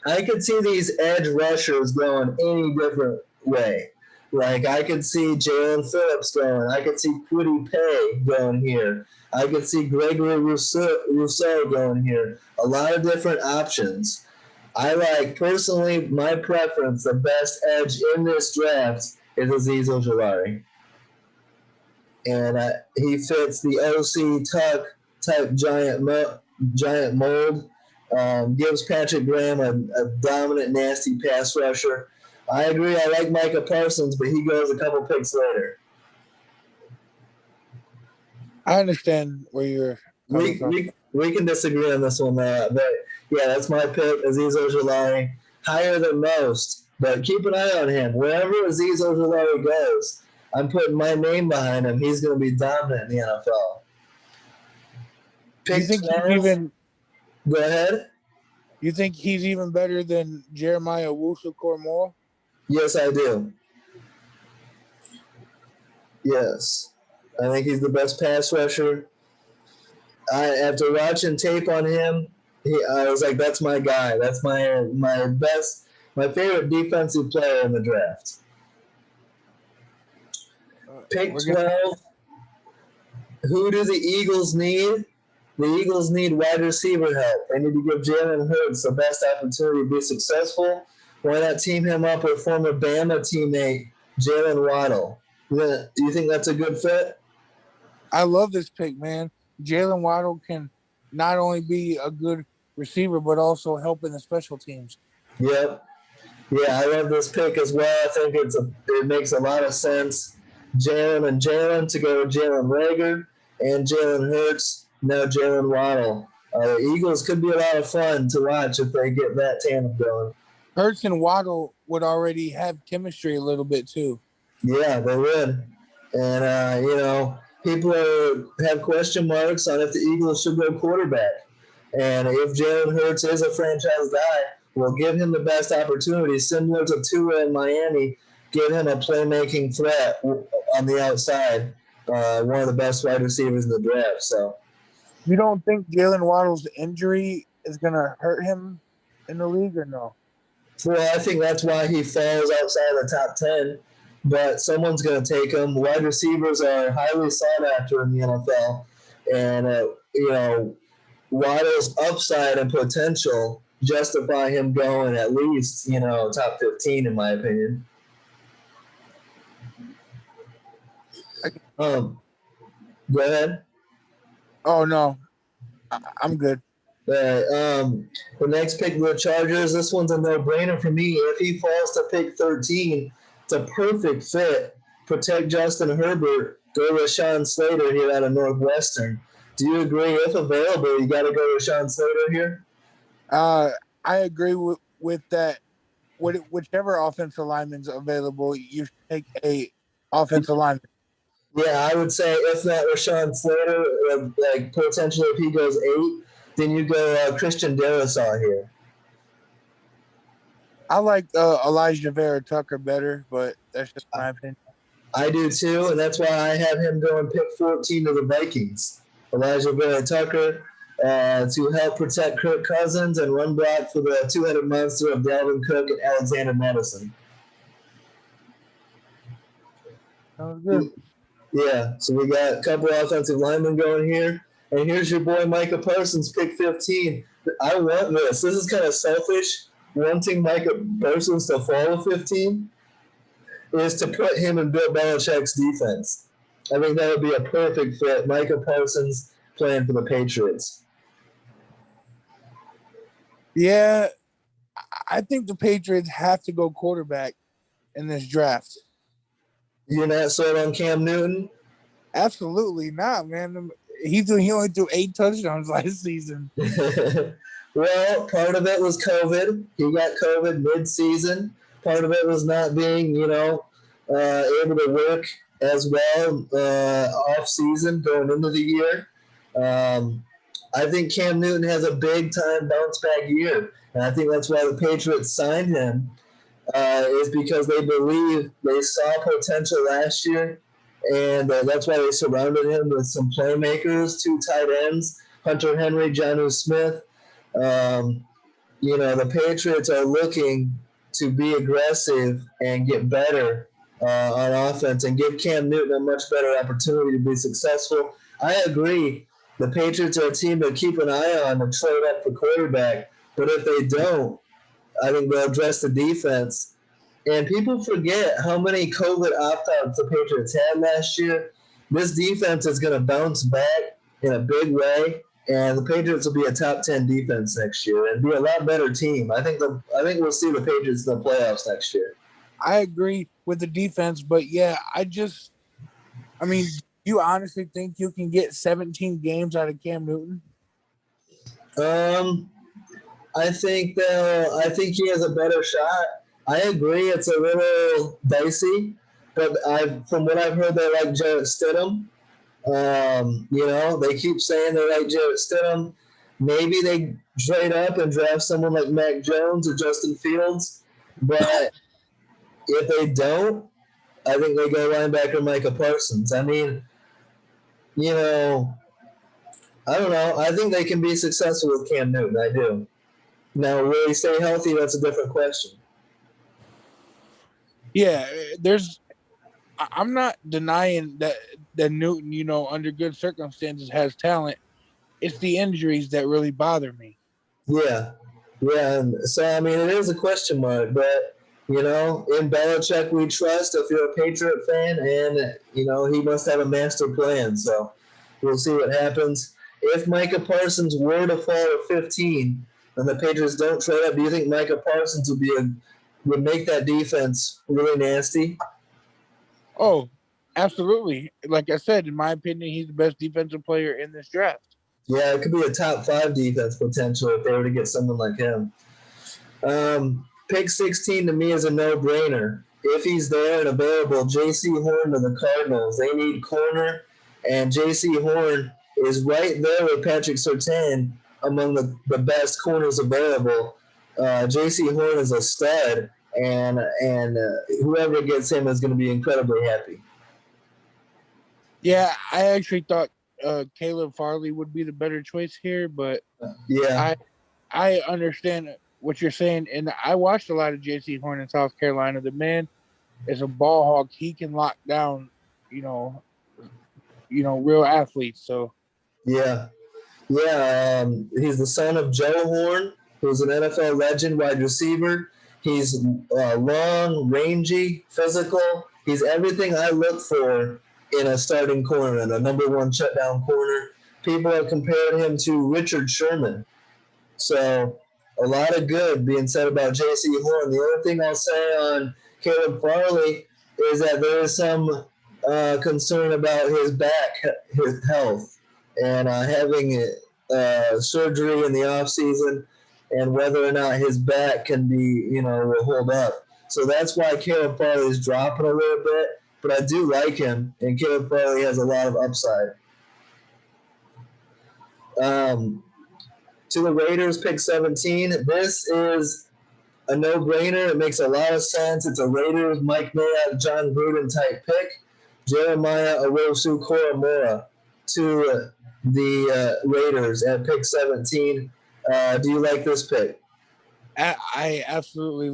Speaker 1: I could see these edge rushers going any different way. Like I could see Jalen Phillips going. I could see Kwity Paye going here. I could see Gregory Rousseau going here. A lot of different options. I like, personally, my preference, the best edge in this draft is Azeez Ojulari. And he fits the O.C. Tuck type giant mold. Gives Patrick Graham a dominant, nasty pass rusher. I agree. I like Micah Parsons, but he goes a couple picks later.
Speaker 2: I understand where you're coming from.
Speaker 1: We can disagree on this one, but yeah, that's my pick. Azeez Ojulari, higher than most, but keep an eye on him. Wherever Azeez Ojulari goes, I'm putting my name behind him. He's going to be dominant in the NFL.
Speaker 2: You think he's even?
Speaker 1: Go ahead.
Speaker 2: You think he's even better than Jeremiah Owusu-Koramoah?
Speaker 1: Yes, I do. Yes. I think he's the best pass rusher. After watching tape on him, I was like, that's my guy. That's my favorite defensive player in the draft. Pick 12. Who do the Eagles need? The Eagles need wide receiver help. They need to give Jalen Hurts the best opportunity to be successful. Why not team him up with former Bama teammate Jalen Waddle? Do you think that's a good fit?
Speaker 2: I love this pick, man. Jalen Waddle can not only be a good receiver, but also help in the special teams.
Speaker 1: Yep. Yeah, I love this pick as well. I think it makes a lot of sense. Jalen to go with Jalen Rager and Jalen Hurts. Now Jalen Waddle. The Eagles could be a lot of fun to watch if they get that tandem going.
Speaker 2: Hurts and Waddle would already have chemistry a little bit too.
Speaker 1: Yeah, they would. And, have question marks on if the Eagles should go quarterback. And if Jalen Hurts is a franchise guy, we'll give him the best opportunity, similar to Tua in Miami, give him a playmaking threat on the outside, one of the best wide receivers in the draft. So
Speaker 2: You don't think Jalen Waddle's injury is going to hurt him in the league or no?
Speaker 1: well, I think that's why he falls outside the top 10. But someone's going to take him. Wide receivers are highly sought after in the NFL. And, Waddle's upside and potential justify him going at least, top 15, in my opinion. Go ahead.
Speaker 2: Oh, no. I'm good.
Speaker 1: The next pick of the Chargers, this one's a no-brainer for me. If he falls to pick 13, it's a perfect fit. Protect Justin Herbert. Go with Sean Slater here out of Northwestern. Do you agree? If available, you got to go with Sean Slater here?
Speaker 2: I agree with that. Whichever offensive lineman's available, you take a offensive lineman.
Speaker 1: Yeah, I would say if not Rashawn Slater, like potentially if he goes 8, then you go Christian Darrisaw here.
Speaker 2: I like Elijah Vera Tucker better, but that's just my opinion.
Speaker 1: I do too, and that's why I have him going pick 14 to the Vikings. Elijah Vera Tucker to help protect Kirk Cousins and run block for the two-headed monster of Dalvin Cook and Alexander Madison.
Speaker 2: Sounds good.
Speaker 1: Yeah, so we got a couple offensive linemen going here. And here's your boy Micah Parsons, pick 15. I want this. This is kind of selfish, wanting Micah Parsons to fall to 15, is to put him in Bill Belichick's defense. I think that would be a perfect fit. Micah Parsons playing for the Patriots.
Speaker 2: Yeah, I think the Patriots have to go quarterback in this draft.
Speaker 1: You're not sold on Cam Newton?
Speaker 2: Absolutely not, man. He only threw 8 touchdowns last season.
Speaker 1: Well, part of it was COVID. He got COVID mid-season. Part of it was not being, able to work as well off-season going into the year. I think Cam Newton has a big-time bounce-back year, and I think that's why the Patriots signed him, is because they believe they saw potential last year, and that's why they surrounded him with some playmakers, 2 tight ends, Hunter Henry, Jonnu Smith. The Patriots are looking to be aggressive and get better on offense and give Cam Newton a much better opportunity to be successful. I agree. The Patriots are a team to keep an eye on and trade up for quarterback. But if they don't, I think they'll address the defense. And people forget how many COVID opt-outs the Patriots had last year. This defense is going to bounce back in a big way, and the Patriots will be a top 10 defense next year and be a lot better team. I think we'll see the Patriots in the playoffs next year.
Speaker 2: I agree with the defense, but yeah, you honestly think you can get 17 games out of Cam Newton?
Speaker 1: I think he has a better shot. I agree it's a little dicey, but from what I've heard, they like Jarrett Stidham. They keep saying they like Jarrett Stidham. Maybe they trade up and draft someone like Mac Jones or Justin Fields. But if they don't, I think they go linebacker Micah Parsons. I mean, I don't know. I think they can be successful with Cam Newton. I do. Now, will he stay healthy? That's a different question.
Speaker 2: Yeah, I'm not denying that Newton, under good circumstances has talent. It's the injuries that really bother me.
Speaker 1: Yeah. Yeah, and so I mean, it is a question mark, but in Belichick we trust. If you're a Patriot fan, and he must have a master plan. So we'll see what happens. If Micah Parsons were to fall to 15, and the Patriots don't trade up, do you think Micah Parsons would make that defense really nasty?
Speaker 2: Oh, absolutely. Like I said, in my opinion, he's the best defensive player in this draft.
Speaker 1: Yeah, it could be a top five defense potential if they were to get someone like him. Pick 16 to me is a no-brainer. If he's there and available, J.C. Horn to the Cardinals. They need corner, and J.C. Horn is right there with Patrick Surtain among the best corners available. J.C. Horn is a stud, and whoever gets him is going to be incredibly happy.
Speaker 2: Yeah, I actually thought Caleb Farley would be the better choice here, but
Speaker 1: Yeah,
Speaker 2: I understand what you're saying, and I watched a lot of J.C. Horn in South Carolina. The man is a ball hawk. He can lock down, you know, real athletes. So
Speaker 1: yeah. Yeah, he's the son of Joe Horn, who's an NFL legend wide receiver. He's long, rangy, physical. He's everything I look for in a starting corner and a number one shutdown corner. People have compared him to Richard Sherman. So a lot of good being said about J.C. Horn. The only thing I'll say on Caleb Farley is that there is some concern about his back, his health, and having surgery in the off season, and whether or not his back can be, will hold up. So that's why Caleb Farley is dropping a little bit, but I do like him, and Caleb Farley has a lot of upside. Um, to the Raiders, pick 17. This is a no-brainer. It makes a lot of sense. It's a Raiders, Mike Mayock, John Gruden type pick. Jeremiah Owusu Koromora to the Raiders at pick 17. Do you like this pick?
Speaker 2: I absolutely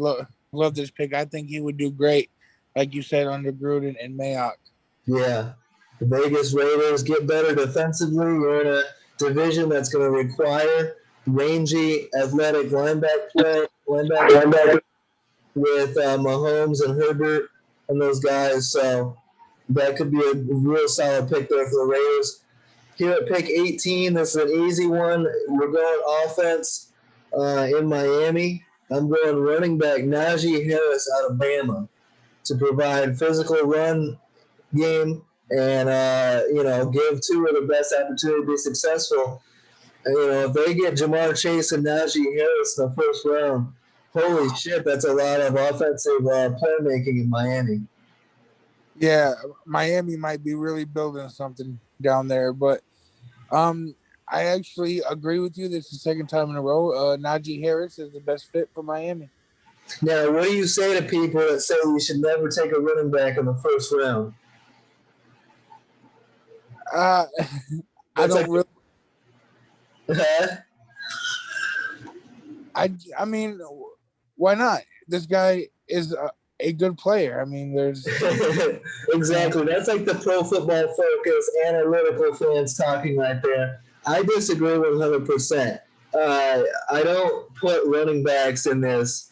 Speaker 2: love this pick. I think he would do great, like you said, under Gruden and Mayock.
Speaker 1: Yeah. The Vegas Raiders get better defensively. You're in a division that's going to require rangy, athletic linebacker with Mahomes and Herbert and those guys. So that could be a real solid pick there for the Raiders. Here at pick 18, this is an easy one. We're going offense in Miami. I'm going running back Najee Harris out of Bama to provide physical run game and give Tua the best opportunity to be successful. And, if they get Jamar Chase and Najee Harris in the first round, holy shit, that's a lot of offensive playmaking in Miami.
Speaker 2: Yeah, Miami might be really building something down there, but um, I actually agree with you. This is the second time in a row. Najee Harris is the best fit for Miami.
Speaker 1: Now, what do you say to people that say you should never take a running back in the first round?
Speaker 2: Uh, I
Speaker 1: That's like,
Speaker 2: don't really.
Speaker 1: huh?
Speaker 2: I mean, why not? This guy is a good player. I mean, there's
Speaker 1: Exactly. That's like the Pro Football Focus analytical fans talking right there. I disagree 100%. I don't put running backs in this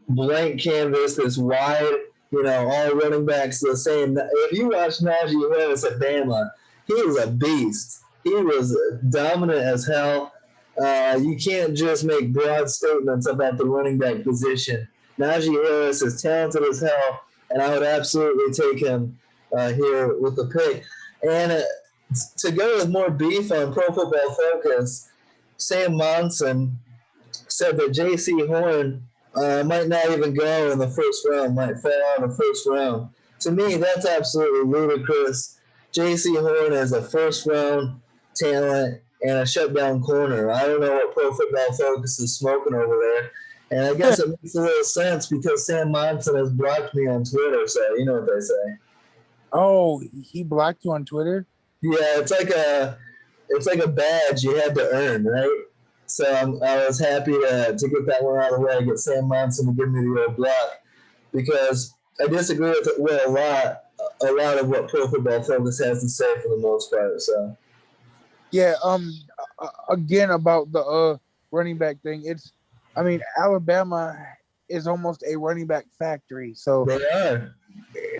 Speaker 1: blank canvas, this wide, all running backs the same. If you watch Najee Harris at Bama, he was a beast. He was dominant as hell. You can't just make broad statements about the running back position. Najee Harris is talented as hell, and I would absolutely take him here with the pick. And to go with more beef on Pro Football Focus, Sam Monson said that J.C. Horn might not even go in the first round, might fall out in the first round. To me, that's absolutely ludicrous. J.C. Horn is a first round talent and a shutdown corner. I don't know what Pro Football Focus is smoking over there. And I guess it makes a little sense because Sam Monson has blocked me on Twitter, so you know what they say.
Speaker 2: Oh, he blocked you on Twitter?
Speaker 1: Yeah, it's like a badge you had to earn, right? So I was happy to get that one out of the way, get Sam Monson to give me the old block because I disagree with a lot of what Pro Football Focus has to say for the most part.
Speaker 2: Yeah. Again about the running back thing, I mean, Alabama is almost a running back factory. So
Speaker 1: They are.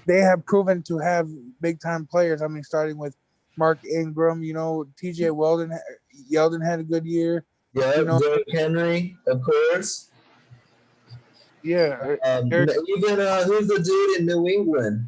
Speaker 2: they have proven to have big time players. I mean, starting with Mark Ingram, TJ Yeldon had a good year. You
Speaker 1: Yep,
Speaker 2: know,
Speaker 1: Derrick Henry, of course.
Speaker 2: yeah,
Speaker 1: Even who's the dude in New England?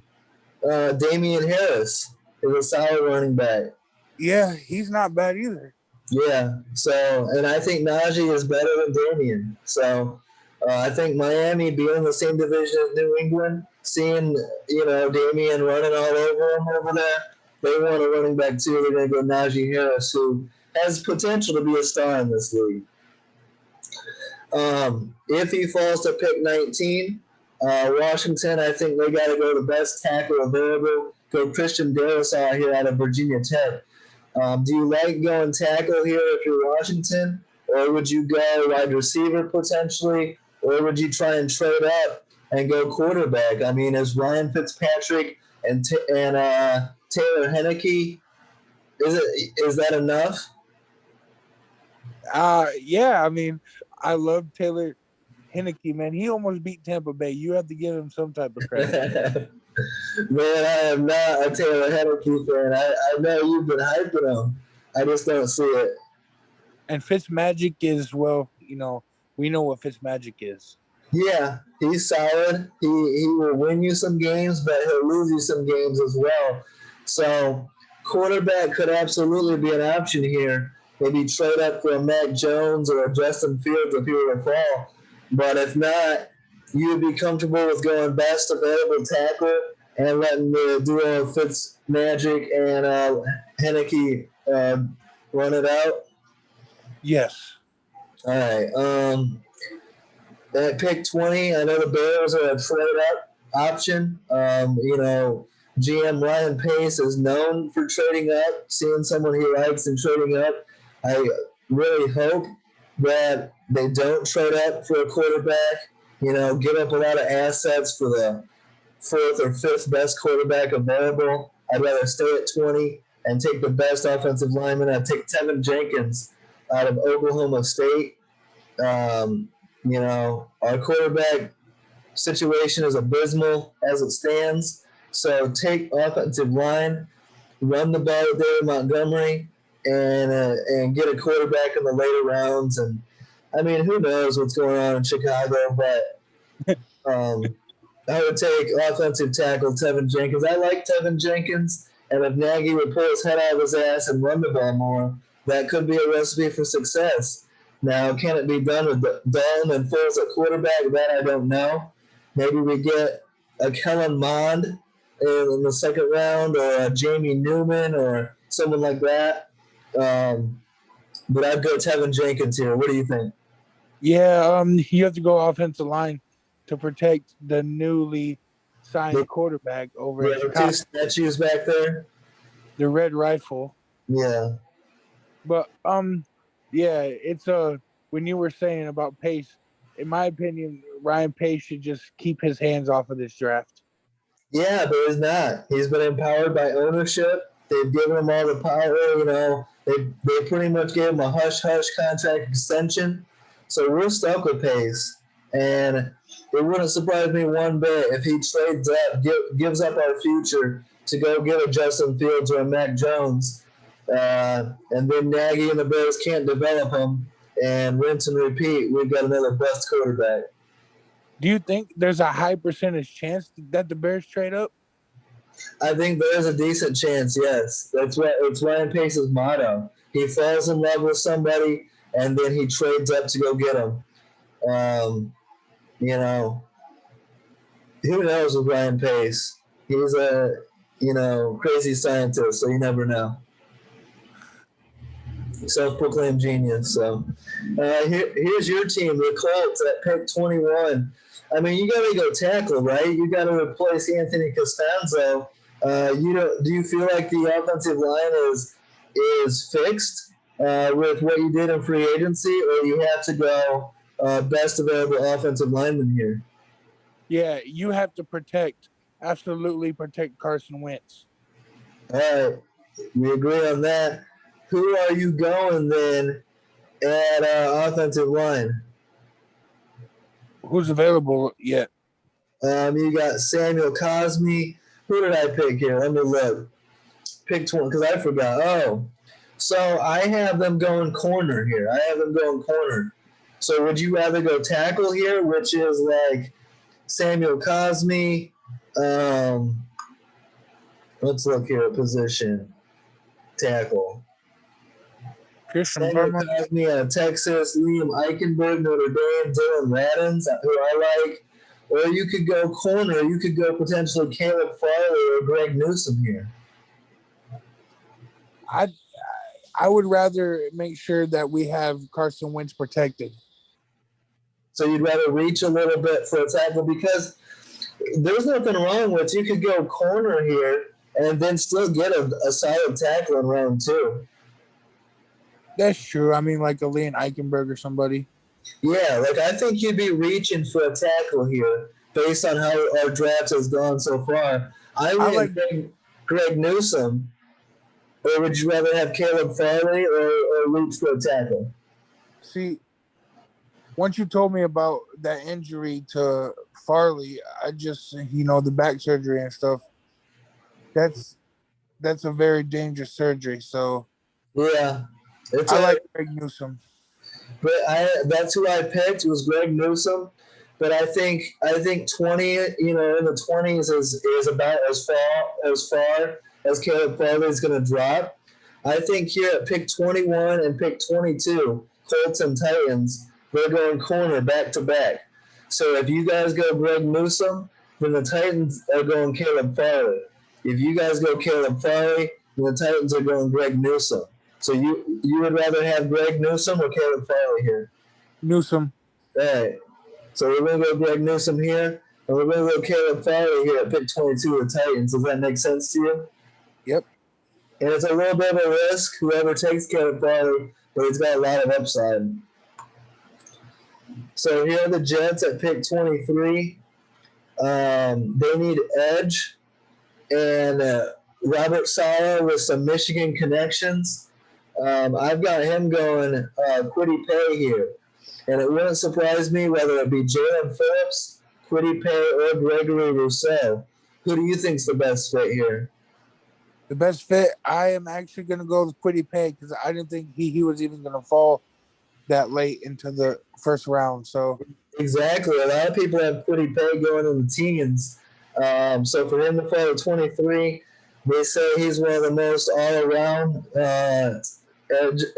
Speaker 1: Damian Harris is a solid running back.
Speaker 2: yeah, he's not bad either.
Speaker 1: Yeah. So, and I think Najee is better than Damian. So, I think Miami being in the same division as New England, seeing Damian running all over them over there, they want a running back too. They're going to go Najee Harris, who has potential to be a star in this league. If he falls to pick 19, Washington, I think they got to go the best tackle available. Go Christian Darrisaw here out of Virginia Tech. Do you like going tackle here if you're Washington, or would you go wide receiver potentially, or would you try and trade up and go quarterback? I mean, is Ryan Fitzpatrick and Taylor Henneke, is that enough?
Speaker 2: Yeah, I mean, I love Taylor Henneke, man. He almost beat Tampa Bay. You have to give him some type of credit.
Speaker 1: Man, I am not a Taylor Henneke fan. I know you've been hyping him. I just don't see it.
Speaker 2: And Fitzmagic is, well, we know what Fitzmagic is.
Speaker 1: Yeah, he's solid. He will win you some games, but he'll lose you some games as well. So quarterback could absolutely be an option here. Maybe trade up for a Mac Jones or a Justin Fields if he were to fall. But if not, you'd be comfortable with going best available tackle and letting the duo of Fitz Magic and Henneke run it out.
Speaker 2: Yes.
Speaker 1: All right. At pick 20, I know the Bears are a trade up option. GM Ryan Pace is known for trading up, seeing someone he likes and trading up. I really hope that they don't trade up for a quarterback, give up a lot of assets for the fourth or fifth best quarterback available. I'd rather stay at 20 and take the best offensive lineman. I'd take Tevin Jenkins out of Oklahoma State. Our quarterback situation is abysmal as it stands. So take offensive line, run the ball with David Montgomery, and get a quarterback in the later rounds. And I mean, who knows what's going on in Chicago, but I would take offensive tackle Tevin Jenkins. I like Tevin Jenkins, and if Nagy would pull his head out of his ass and run the ball more, that could be a recipe for success. Now, can it be done with Dalton and Foles at quarterback? That I don't know. Maybe we get a Kellen Mond in the second round, or a Jamie Newman, or someone like that. But I'd go Tevin Jenkins here. What do you think?
Speaker 2: Yeah, you have to go offensive line to protect the newly signed quarterback over in
Speaker 1: Yeah, the two
Speaker 2: Chicago,
Speaker 1: statues back there.
Speaker 2: the Red Rifle.
Speaker 1: Yeah.
Speaker 2: But yeah, it's when you were saying about Pace, in my opinion, Ryan Pace should just keep his hands off of this draft.
Speaker 1: Yeah, but he's not. He's been empowered by ownership. They've given him all the power. They pretty much gave him a hush hush contract extension. So we're stuck with Pace, and it wouldn't surprise me one bit if he trades up, gives up our future to go get a Justin Fields or a Mac Jones, and then Nagy and the Bears can't develop him, and rinse and repeat. We've got another bust quarterback.
Speaker 2: Do you think there's a high percentage chance that the Bears trade up?
Speaker 1: I think there's a decent chance. Yes, it's Ryan Pace's motto. He falls in love with somebody, and then he trades up to go get him. Um, you know, who knows with Ryan Pace? He's a crazy scientist, so you never know. Self-proclaimed genius. So here's your team, the Colts at pick 21. I mean, you got to go tackle, right? You got to replace Anthony Costanzo. Do you feel like the offensive line is fixed with what you did in free agency, or you have to go best available offensive lineman here?
Speaker 2: Yeah, you have to absolutely protect Carson Wentz.
Speaker 1: All right, we agree on that. Who are you going then at offensive line?
Speaker 2: Who's available yet?
Speaker 1: You got Samuel Cosme. Who did I pick here? Let me look. Picked one because I forgot. Oh, so I have them going corner here. I have them going corner. So would you rather go tackle here, which is like Samuel Cosme? Um, let's look here at position tackle.
Speaker 2: Christian
Speaker 1: Samuel
Speaker 2: Barmore.
Speaker 1: Cosme out of Texas, Liam Eichenberg, Notre Dame, Dylan Radins, who I like. Or you could go corner. You could go potentially Caleb Farley or Greg Newsome here.
Speaker 2: I I would rather make sure that we have Carson Wentz protected.
Speaker 1: So you'd rather reach a little bit for a tackle because there's nothing wrong with you could go corner here and then still get a solid tackle in round two.
Speaker 2: That's true. I mean, like a Leon Eichenberg or somebody.
Speaker 1: Yeah, like I think you'd be reaching for a tackle here based on how our draft has gone so far. I
Speaker 2: I
Speaker 1: went
Speaker 2: like.
Speaker 1: Greg Newsome, or would you rather have Caleb Farley or reach for a tackle?
Speaker 2: See, once you told me about that injury to Farley, I just the back surgery and stuff. That's that's a very dangerous surgery. So
Speaker 1: Yeah, it's
Speaker 2: I
Speaker 1: a
Speaker 2: like Greg Newsome.
Speaker 1: But that's who I picked was Greg Newsome. But I think 20, in the 20s is about as far as Caleb Farley is going to drop. I think here at pick 21 and pick 22, Colts and Titans, they're going corner back to back. So if you guys go Greg Newsome, then the Titans are going Caleb Farley. If you guys go Caleb Farley, then the Titans are going Greg Newsome. So you would rather have Greg Newsome or Caleb Farley here?
Speaker 2: Newsome.
Speaker 1: All right. So we're going to go Greg Newsome here, and we're going to go Caleb Farley here at pick 22 of the Titans. Does that make sense to you?
Speaker 2: Yep.
Speaker 1: And it's a little bit of a risk, whoever takes Caleb Farley, but he's got a lot of upside. So here are the Jets at pick 23. They need edge, and Robert Sala with some Michigan connections. I've got him going Kwity Paye here. And it wouldn't surprise me whether it be Jalen Phillips, Kwity Paye, or Gregory Rousseau. Who do you think's the best fit here?
Speaker 2: The best fit. I am actually going to go with Kwity Paye because I didn't think he was even going to fall that late into the first round. So
Speaker 1: Exactly. A lot of people have Kwity Paye going in the teens. So for him to fall at 23, they say he's one of the most all-around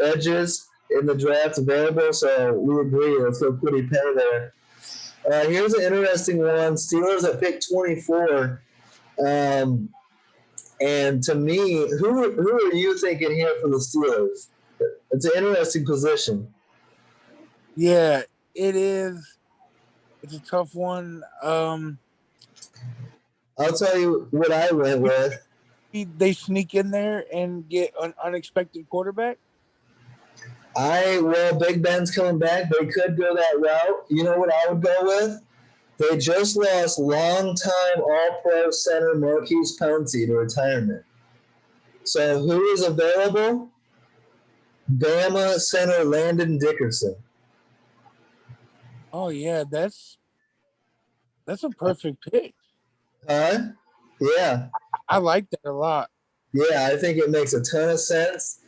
Speaker 1: edges in the draft available. So we agree. Let's go Kwity Paye there. Here's an interesting one. Steelers at pick 24. And to me, who are you thinking here for the Steelers? It's an interesting position.
Speaker 2: yeah, it is. It's a tough one.
Speaker 1: I'll tell you what I went with.
Speaker 2: They sneak in there and get an unexpected quarterback.
Speaker 1: Well, Big Ben's coming back. They could go that route. You know what I would go with? They just lost longtime All-Pro center Marquise Pouncey to retirement. So who is available? Bama center Landon Dickerson.
Speaker 2: Oh yeah, that's a perfect pick.
Speaker 1: Huh? Yeah.
Speaker 2: I like that a lot.
Speaker 1: Yeah, I think it makes a ton of sense.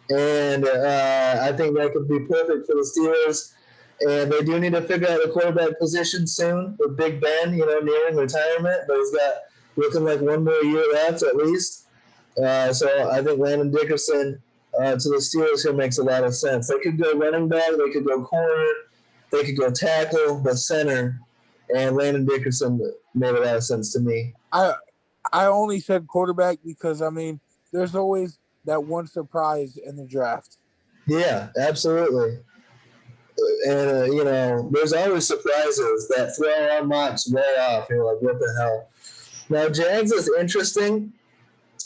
Speaker 1: And I think that could be perfect for the Steelers. And they do need to figure out the quarterback position soon with Big Ben, nearing retirement. But he's got looking like one more year left at least. So I think Landon Dickerson to the Steelers here makes a lot of sense. They could go running back, they could go corner, they could go tackle, but center. And Landon Dickerson made a lot of sense to me.
Speaker 2: I only said quarterback because there's always that one surprise in the draft.
Speaker 1: Yeah, absolutely. And there's always surprises that throw our mocks way off. You're like, what the hell? Now, Jags is interesting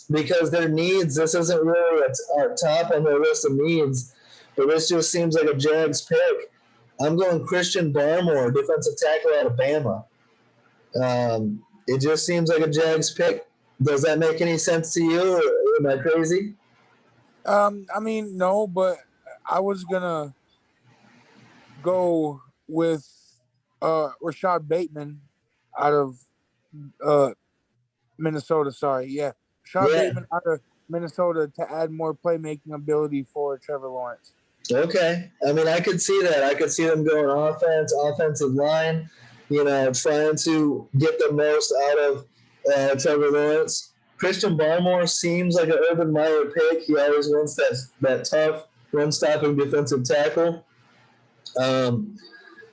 Speaker 1: because their needs. This isn't really our top on their list of needs, but this just seems like a Jags pick. I'm going Christian Barmore, defensive tackle out of Bama. It just seems like a Jags pick. Does that make any sense to you? Or am I crazy?
Speaker 2: No, but I was gonna go with Rashad Bateman out of uh Minnesota. Sorry, yeah, Rashad
Speaker 1: Yeah.
Speaker 2: Bateman out of Minnesota to add more playmaking ability for Trevor Lawrence.
Speaker 1: Okay. I mean, I could see that. I could see them going offense, offensive line, trying to get the most out of Trevor Lawrence. Christian Barmore seems like an Urban Meyer pick. He always wants that tough run stopping defensive tackle. Um,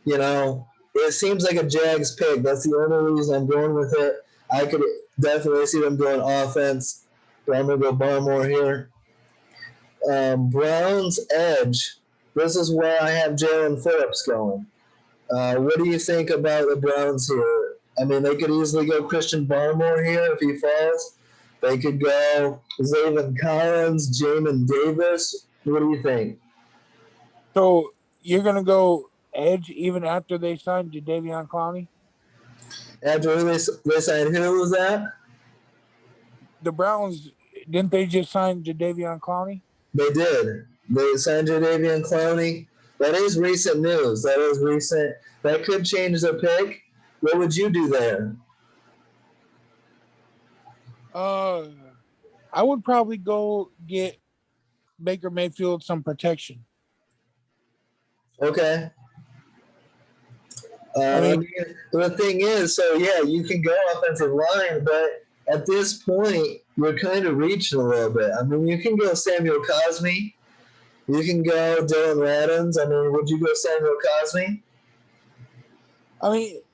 Speaker 1: it seems like a Jags pick. That's the only reason I'm going with it. I could definitely see them going offense, but I'm going to go Barmore here. Browns edge. This is where I have Jalen Phillips going. What do you think about the Browns here? I mean, they could easily go Christian Barmore here if he falls. They could go Zayvon Collins, Jamin Davis. What do you think?
Speaker 2: So you're gonna go edge even after they signed Jadeveon Clowney?
Speaker 1: After they signed, who was that?
Speaker 2: The Browns didn't they just sign Jadeveon Clowney?
Speaker 1: They did. They signed Jadavian Clowney. That is recent news. That is recent. That could change the pick. What would you do there?
Speaker 2: Uh, I would probably go get Baker Mayfield some protection.
Speaker 1: Okay.
Speaker 2: I
Speaker 1: I
Speaker 2: mean,
Speaker 1: mean, the thing is, so yeah, you can go offensive line, but at this point, you're kind of reaching a little bit. I mean, you can go Samuel Cosme. You can go Dylan Radins. I mean, would you go Samuel Cosme?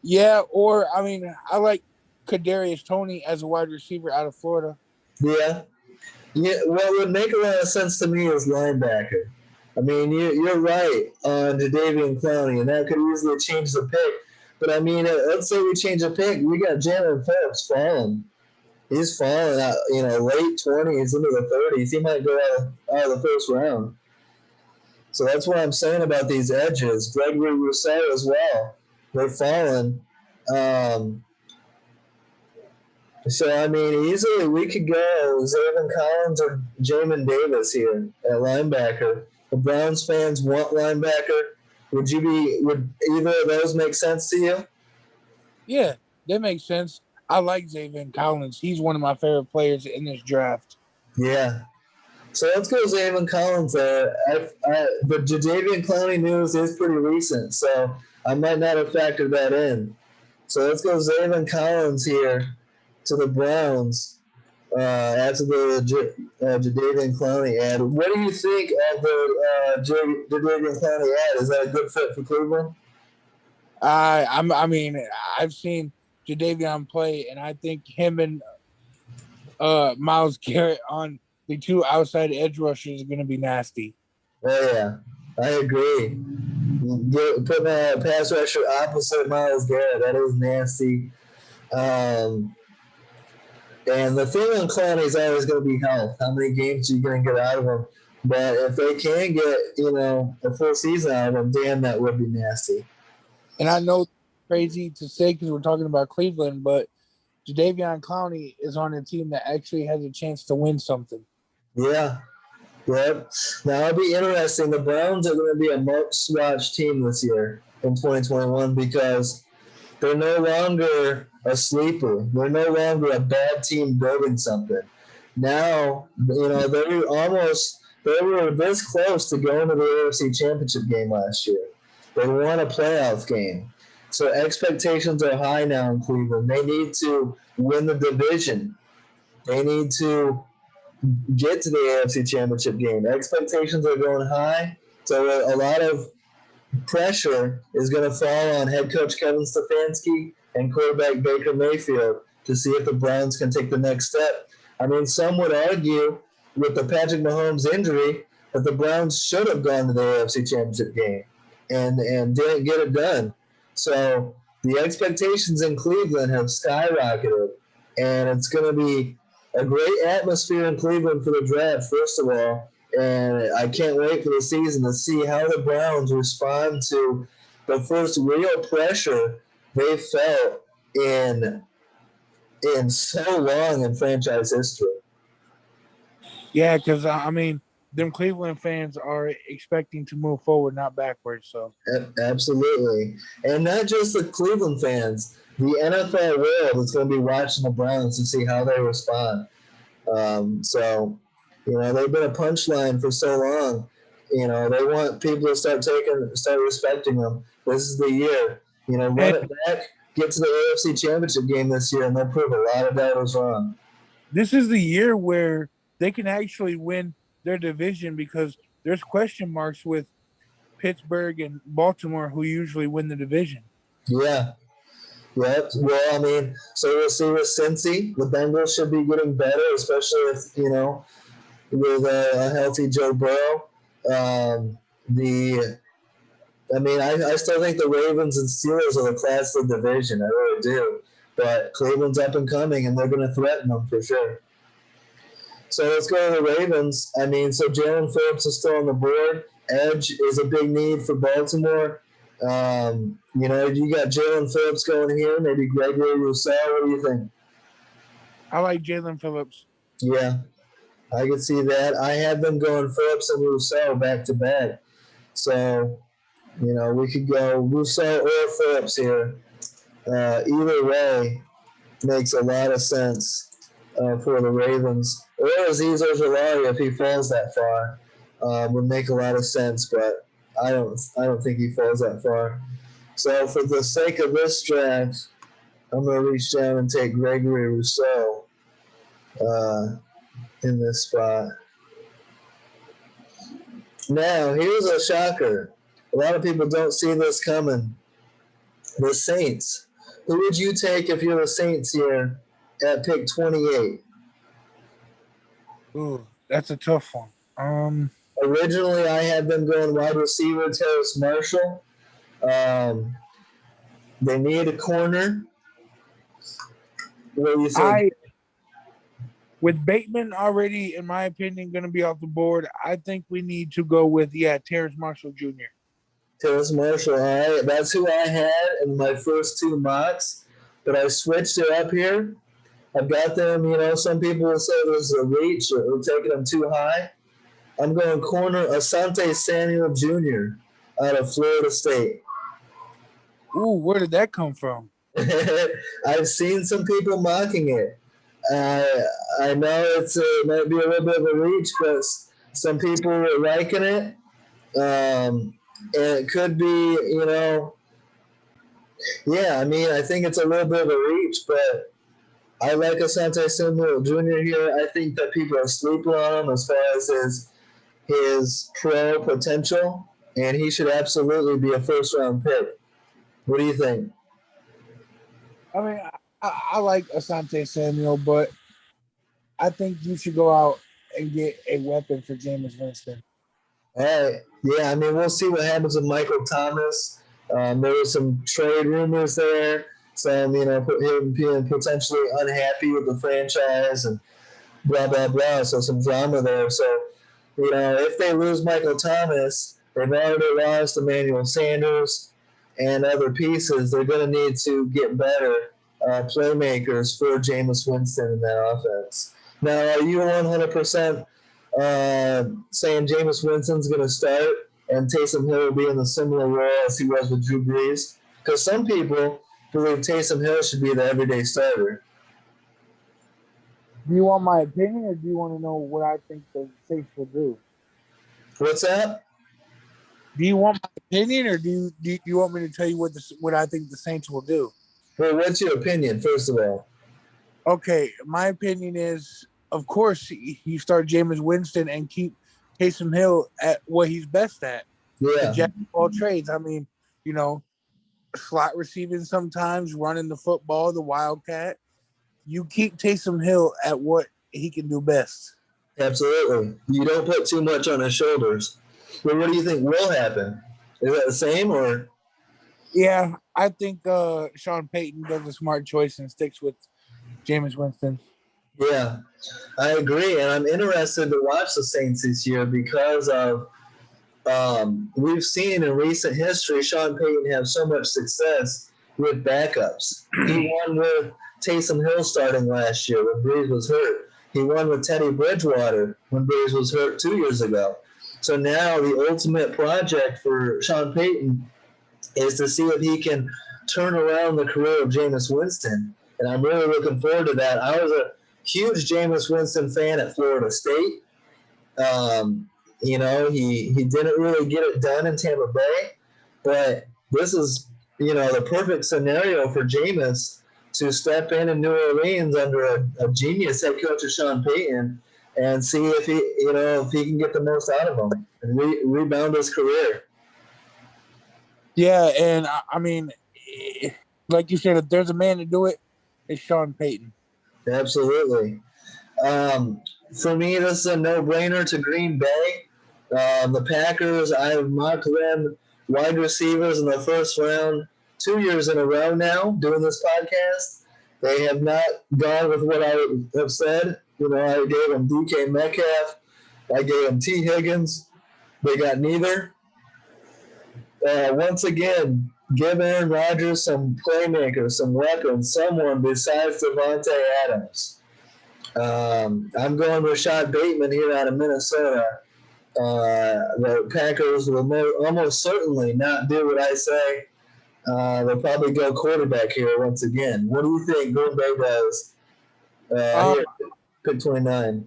Speaker 2: yeah, or I like Kadarius Toney as a wide receiver out of Florida.
Speaker 1: Yeah. Yeah, what would make a lot of sense to me is linebacker. I mean, you're right on Jadavian Clowney, and that could easily change the pick. But I mean, let's say we change the pick. We got Jalen Phillips falling. He's falling out, late 20s into the 30s. He might go out of the first round. So that's what I'm saying about these edges. Gregory Rousseau as well. They're falling. Um, So I mean, easily we could go Zayvon Collins or Jamin Davis here at linebacker. The Browns fans want linebacker. Would either of those make sense to you?
Speaker 2: Yeah, that makes sense. I like Zayvon Collins. He's one of my favorite players in this draft.
Speaker 1: Yeah. So let's go Zayvon Collins there. The Jadavian Clowney news is pretty recent, so I might not have factored that in. So let's go Zayvon Collins here to the Browns. After the Jadavian Clowney ad. What do you think of the Jadavian Clowney ad? Is that a good fit for Cleveland?
Speaker 2: I've seen Jadavion play, and I think him and Miles Garrett on the two outside edge rushers are going to be nasty.
Speaker 1: Oh yeah, I agree. Putting a pass rusher opposite Miles Garrett, that is nasty. Um, and the thing on Clowney is always going to be health. How many games are you going to get out of him? But if they can get, a full season out of him, damn, that would be nasty.
Speaker 2: And I know it's crazy to say because we're talking about Cleveland, but Jadeveon Clowney is on a team that actually has a chance to win something.
Speaker 1: Yeah. Yep. Now it'll be interesting. The Browns are going to be a must-watch team this year in 2021 because they're no longer a sleeper. They're no longer a bad team building something. Now, they were this close to going to the AFC Championship game last year. They won a playoff game. So expectations are high now in Cleveland. They need to win the division. They need to get to the AFC Championship game. Expectations are going high. So a lot of pressure is going to fall on head coach Kevin Stefanski and quarterback Baker Mayfield to see if the Browns can take the next step. I mean, some would argue with the Patrick Mahomes injury that the Browns should have gone to the AFC Championship game and didn't get it done. So the expectations in Cleveland have skyrocketed, and it's going to be a great atmosphere in Cleveland for the draft, first of all. And I can't wait for the season to see how the Browns respond to the first real pressure they felt in so long in franchise history.
Speaker 2: Yeah, because them Cleveland fans are expecting to move forward, not backwards. So
Speaker 1: Absolutely. And not just the Cleveland fans, the NFL world is going to be watching the Browns to see how they respond. So, they've been a punchline for so long. They want people to start respecting them. This is the year. Run
Speaker 2: and
Speaker 1: it back, get to the AFC Championship game this year, and they'll prove a lot of that was wrong.
Speaker 2: this is the year where they can actually win their division because there's question marks with Pittsburgh and Baltimore, who usually win the division.
Speaker 1: Yeah. Yep. Well, so we'll see with Cincy. The Bengals should be getting better, especially with a healthy Joe Burrow. I still think the Ravens and Steelers are the class of the division. I really do. But Cleveland's up and coming, and they're going to threaten them for sure. So let's go to the Ravens. So Jalen Phillips is still on the board. Edge is a big need for Baltimore. You got Jalen Phillips going here, maybe Gregory Rousseau. What do you think?
Speaker 2: I like Jalen Phillips.
Speaker 1: Yeah, I could see that. I had them going Phillips and Rousseau back to back. So, we could go Rousseau or Phillips here. Either way makes a lot of sense for the Ravens. Or Azeez Ojulari, if he falls that far, would make a lot of sense. But I don't think he falls that far. So for the sake of this draft, I'm going to reach down and take Gregory Rousseau in this spot. Now, here's a shocker. A lot of people don't see this coming. The Saints. Who would you take if you're the Saints here at pick 28?
Speaker 2: Ooh, that's a tough one.
Speaker 1: Originally, I had them going wide receiver, Terrace Marshall. They need a corner. What do you think?
Speaker 2: With Bateman already, in my opinion, going to be off the board, I think we need to go with Terrence Marshall Jr.
Speaker 1: Terrace Marshall, all right. That's who I had in my first two mocks, but I switched it up here. I've got them, some people will say this is a reach or we're taking them too high. I'm going corner Asante Samuel Jr. out of Florida State.
Speaker 2: Ooh, where did that come from?
Speaker 1: I've seen some people mocking it. I know it might be a little bit of a reach, but some people are liking it. And it could be, I think it's a little bit of a reach, but I like Asante Samuel Jr. here. I think that people are sleeping on him as far as his pro potential, and he should absolutely be a first-round pick. What do you think?
Speaker 2: I like Asante Samuel, but I think you should go out and get a weapon for Jameis Winston.
Speaker 1: All right. Yeah, we'll see what happens with Michael Thomas. There were some trade rumors there. Some, him being potentially unhappy with the franchise and blah, blah, blah. So some drama there. So, if they lose Michael Thomas, they've already lost Emmanuel Sanders and other pieces. They're going to need to get better playmakers for Jameis Winston in that offense. Now, are you 100% saying Jameis Winston's going to start and Taysom Hill will be in a similar role as he was with Drew Brees? Because some people believe Taysom Hill should be the everyday starter.
Speaker 2: Do you want my opinion, or do you want to know what I think the Saints will do?
Speaker 1: What's that?
Speaker 2: Do you want my opinion, or do you want me to tell you what I think the Saints will do?
Speaker 1: Well, what's your opinion, first of all?
Speaker 2: Okay, my opinion is, of course, you start Jameis Winston and keep Taysom Hill at what he's best at.
Speaker 1: Yeah.
Speaker 2: The jack of all trades. Slot receiving sometimes, running the football, the Wildcat. You keep Taysom Hill at what he can do best.
Speaker 1: Absolutely. You don't put too much on his shoulders. But what do you think will happen? Is that the same or?
Speaker 2: Yeah, I think Sean Payton does a smart choice and sticks with Jameis Winston.
Speaker 1: Yeah, I agree. And I'm interested to watch the Saints this year because of we've seen in recent history Sean Payton have so much success with backups. He won with Taysom Hill starting last year when Brees was hurt. He won with Teddy Bridgewater when Breeze was hurt 2 years ago. So now the ultimate project for Sean Payton is to see if he can turn around the career of Jameis Winston. And I'm really looking forward to that. I was a huge Jameis Winston fan at Florida State. He didn't really get it done in Tampa Bay, but this is, the perfect scenario for Jameis to step in New Orleans under a genius head coach of Sean Payton and see if he can get the most out of him and rebound his career.
Speaker 2: Yeah, and I mean, like you said, if there's a man to do it, it's Sean Payton.
Speaker 1: Absolutely. For me, this is a no-brainer to Green Bay. The Packers, I have mocked them wide receivers in the first round 2 years in a row now doing this podcast. They have not gone with what I have said. I gave them DK Metcalf. I gave them T. Higgins. They got neither. Once again, give Aaron Rodgers some playmakers, some weapons, someone besides Devontae Adams. I'm going Rashad Bateman here out of Minnesota. The Packers will almost certainly not do what I say. They'll probably go quarterback here once again. What do you think Green Bay does here, pick 29?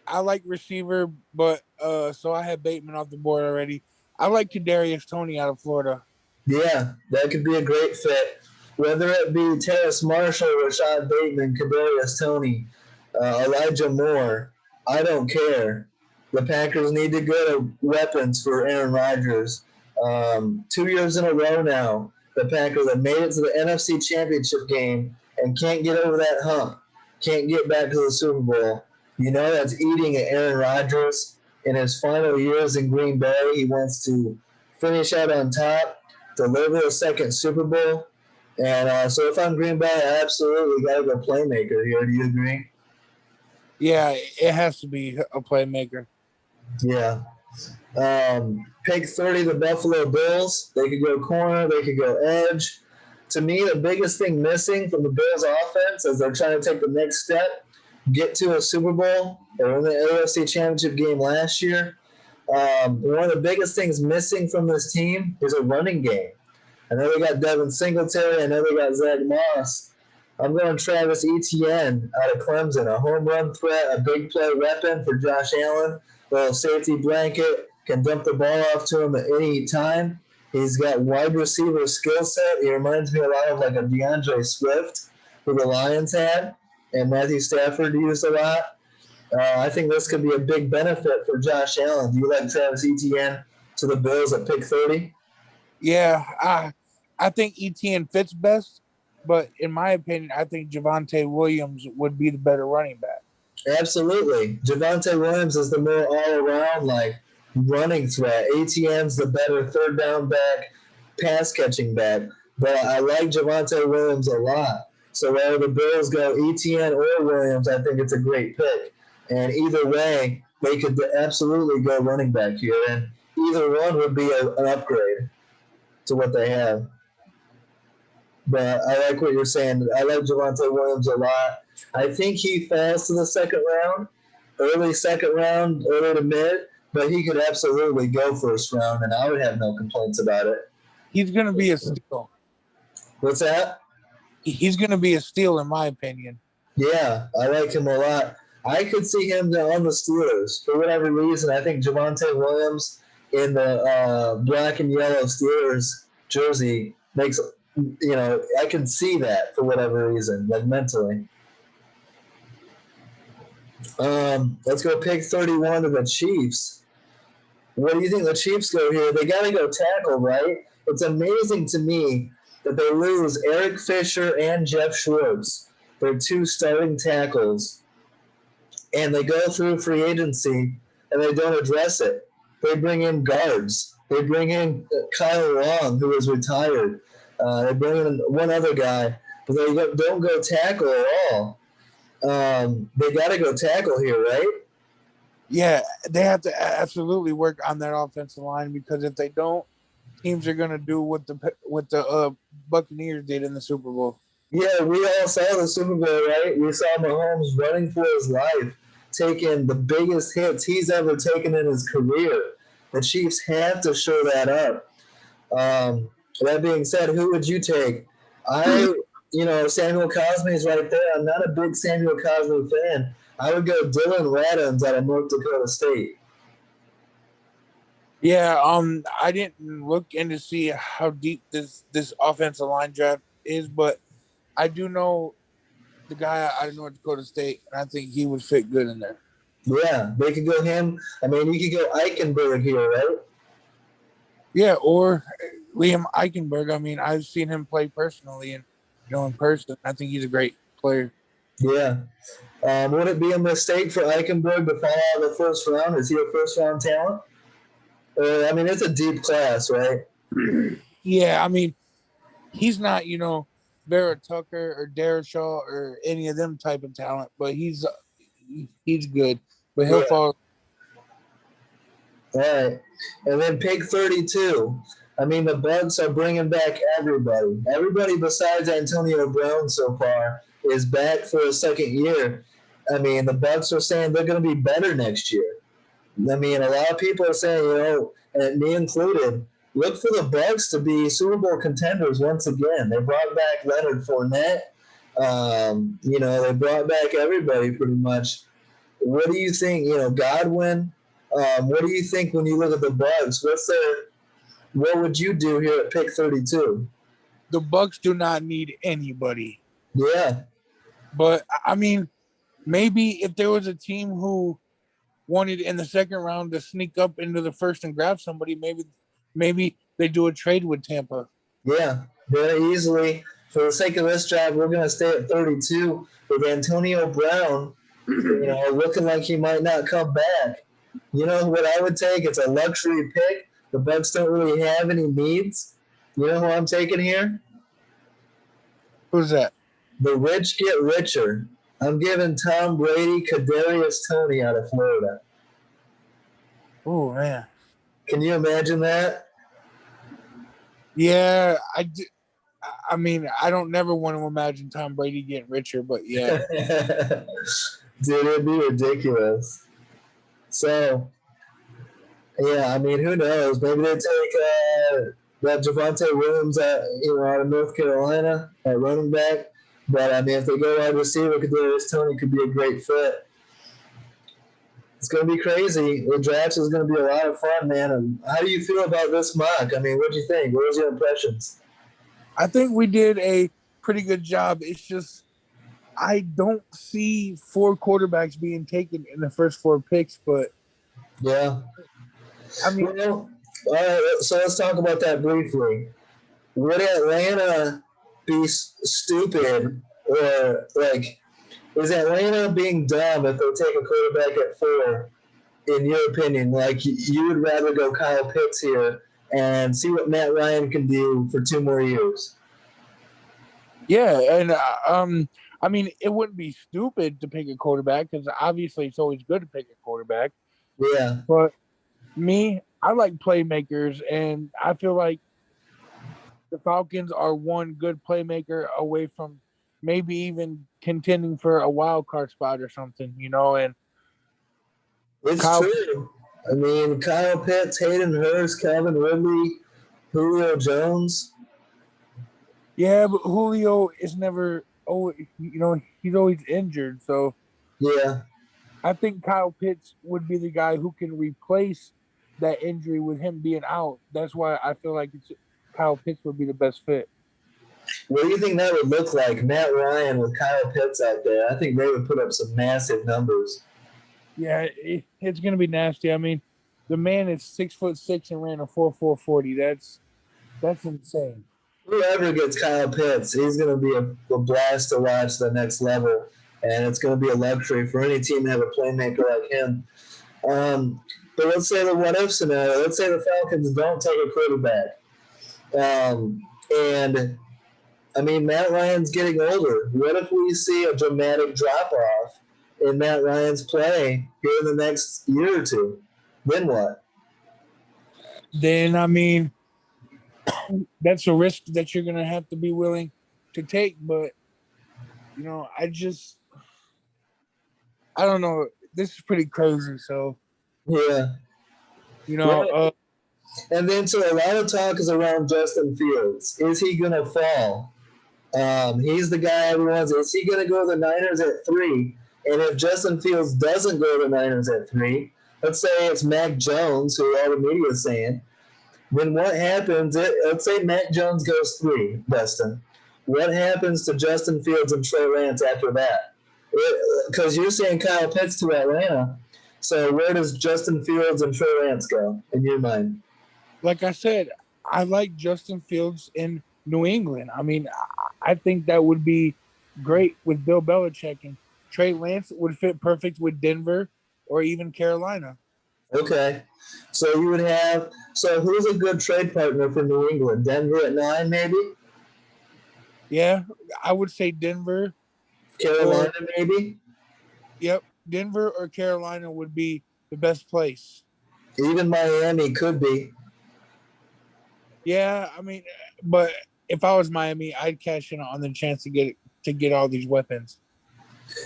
Speaker 2: I like receiver, but so I had Bateman off the board already. I like Kadarius Toney out of Florida.
Speaker 1: Yeah, that could be a great fit. Whether it be Terrace Marshall, Rashad Bateman, Kadarius Toney, Elijah Moore, I don't care. The Packers need to go to weapons for Aaron Rodgers. 2 years in a row now, the Packers have made it to the NFC Championship game and can't get over that hump, can't get back to the Super Bowl. That's eating at Aaron Rodgers. In his final years in Green Bay, he wants to finish out on top, deliver a second Super Bowl. And so if I'm Green Bay, I absolutely got to go playmaker here. Do you agree?
Speaker 2: Yeah, it has to be a playmaker.
Speaker 1: Yeah. Pick 30, the Buffalo Bills. They could go corner. They could go edge. To me, the biggest thing missing from the Bills offense as they're trying to take the next step, get to a Super Bowl. They were in the AFC Championship game last year. One of the biggest things missing from this team is a running game. I know they got Devin Singletary. I know they got Zach Moss. I'm going Travis Etienne out of Clemson, a home run threat, a big play weapon for Josh Allen. A little safety blanket, can dump the ball off to him at any time. He's got wide receiver skill set. He reminds me a lot of like a DeAndre Swift, who the Lions had, and Matthew Stafford used a lot. I think this could be a big benefit for Josh Allen. Do you like Travis Etienne to the Bills at pick 30?
Speaker 2: Yeah, I think Etienne fits best, but in my opinion, I think Javonte Williams would be the better running back.
Speaker 1: Absolutely. Javonte Williams is the more all-around, running threat. ATM's the better third down back, pass-catching back. But I like Javonte Williams a lot. So whether the Bills go ETN or Williams, I think it's a great pick. And either way, they could absolutely go running back here. And either one would be an upgrade to what they have. But I like what you're saying. I like Javonte Williams a lot. I think he falls to the second round, early second round, early to mid, but he could absolutely go first round, and I would have no complaints about it.
Speaker 2: He's going to be a steal.
Speaker 1: What's that?
Speaker 2: He's going to be a steal, in my opinion.
Speaker 1: Yeah, I like him a lot. I could see him on the Steelers. For whatever reason, I think Javonte Williams in the black and yellow Steelers jersey makes, I can see that for whatever reason, mentally. Let's go pick 31 to the Chiefs. What do you think the Chiefs go here? They got to go tackle, right? It's amazing to me that they lose Eric Fisher and Jeff Schwartz. They're two starting tackles. And they go through free agency and they don't address it. They bring in guards. They bring in Kyle Long, who is retired. They bring in one other guy, but they don't go tackle at all. They got to go tackle here, right?
Speaker 2: Yeah, they have to absolutely work on that offensive line because if they don't, teams are going to do what the Buccaneers did in the Super Bowl.
Speaker 1: Yeah, we all saw the Super Bowl, right? We saw Mahomes running for his life taken the biggest hits he's ever taken in his career. The Chiefs have to show that up. That being said, who would you take? Samuel Cosme is right there. I'm not a big Samuel Cosme fan. I would go Dylan Radins out of North Dakota State.
Speaker 2: Yeah, I didn't look in to see how deep this offensive line draft is, but I do know the guy out of North Dakota State, and I think he would fit good in there.
Speaker 1: Yeah, they could go him. I mean, you could go Eichenberg here, right?
Speaker 2: Yeah, or Liam Eichenberg. I mean, I've seen him play personally, and in person, I think he's a great player.
Speaker 1: Yeah. Would it be a mistake for Eichenberg to fall out of the first round? Is he a first round talent? I mean, it's a deep class, right?
Speaker 2: Yeah, I mean, he's not, Vera Tucker or Derek Shaw or any of them type of talent, but he's good. But he'll
Speaker 1: Yeah.
Speaker 2: fall.
Speaker 1: All right. And then pick 32. I mean, the Bucks are bringing back everybody. Everybody besides Antonio Brown so far is back for a second year. I mean, the Bucks are saying they're going to be better next year. I mean, a lot of people are saying, and me included, look for the Bucks to be Super Bowl contenders once again. They brought back Leonard Fournette. They brought back everybody pretty much. What do you think? Godwin. What do you think when you look at the Bucks? What would you do here at pick 32?
Speaker 2: The Bucks do not need anybody.
Speaker 1: Yeah.
Speaker 2: But I mean, maybe if there was a team who wanted in the second round to sneak up into the first and grab somebody, maybe they do a trade with Tampa.
Speaker 1: Yeah, very easily. For the sake of this drive, we're going to stay at 32 with Antonio Brown, looking like he might not come back. You know what I would take? It's a luxury pick. The Bucks don't really have any needs. You know who I'm taking here?
Speaker 2: Who's that?
Speaker 1: The rich get richer. I'm giving Tom Brady Kadarius Toney out of Florida.
Speaker 2: Oh man.
Speaker 1: Can you imagine that?
Speaker 2: Yeah, I mean, I don't never want to imagine Tom Brady getting richer, but yeah.
Speaker 1: Dude, it'd be ridiculous. So, yeah, I mean, who knows? Maybe they take that Javonte Williams out of North Carolina at running back. But I mean, if they go wide receiver, Kadarius Toney could be a great fit. It's going to be crazy. The draft is going to be a lot of fun, man. And how do you feel about this mock? I mean, what do you think? What was your impressions?
Speaker 2: I think we did a pretty good job. It's just I don't see 4 quarterbacks being taken in the first 4 picks, but
Speaker 1: Yeah.
Speaker 2: I mean,
Speaker 1: all right, so let's talk about that briefly. Would Atlanta be stupid or is Atlanta being dumb if they take a quarterback at 4? In your opinion, you would rather go Kyle Pitts here and see what Matt Ryan can do for 2 more years?
Speaker 2: yeah, and I mean, it wouldn't be stupid to pick a quarterback because obviously it's always good to pick a quarterback.
Speaker 1: Yeah.
Speaker 2: But me, I like playmakers, and I feel like the Falcons are one good playmaker away from maybe even contending for a wild card spot or something, and
Speaker 1: It's
Speaker 2: Kyle.
Speaker 1: true. I mean, Kyle Pitts, Hayden Hurst, Calvin Ridley, Julio Jones.
Speaker 2: Yeah, but Julio is never. Oh, he's always injured. So
Speaker 1: Yeah.
Speaker 2: I think Kyle Pitts would be the guy who can replace that injury with him being out. That's why I feel like Kyle Pitts would be the best fit.
Speaker 1: What do you think that would look like? Matt Ryan with Kyle Pitts out there. I think they would put up some massive numbers.
Speaker 2: Yeah, it's gonna be nasty. I mean, the man is 6'6" and ran a 4.40. That's insane.
Speaker 1: Whoever gets Kyle Pitts, he's going to be a blast to watch the next level, and it's going to be a luxury for any team to have a playmaker like him. But let's say the what-if scenario. Let's say the Falcons don't take a quarterback. And, I mean, Matt Ryan's getting older. What if we see a dramatic drop-off in Matt Ryan's play here in the next year or two? Then what?
Speaker 2: Then I mean, that's a risk that you're gonna have to be willing to take. But I don't know. this is pretty crazy. So
Speaker 1: Yeah.
Speaker 2: you know,
Speaker 1: Right. And then so a lot of talk is around Justin Fields. Is he gonna fall? He's the guy everyone's. Is he going to go to the Niners at 3? And if Justin Fields doesn't go to the Niners at 3, let's say it's Mac Jones, who all the media is saying, then what happens? Let's say Mac Jones goes 3, Dustin. What happens to Justin Fields and Trey Lance after that? Because you're saying Kyle Pitts to Atlanta. So where does Justin Fields and Trey Lance go in your mind?
Speaker 2: like I said, I like Justin Fields in New England. I mean, I think that would be great with Bill Belichick, and Trey Lance would fit perfect with Denver or even Carolina.
Speaker 1: Okay. So you would have. So who's a good trade partner for New England? Denver at 9, maybe?
Speaker 2: Yeah, I would say Denver or
Speaker 1: Carolina, maybe?
Speaker 2: yep, Denver or Carolina would be the best place.
Speaker 1: Even Miami could be.
Speaker 2: Yeah, I mean, but if I was Miami, I'd cash in on the chance to get all these weapons.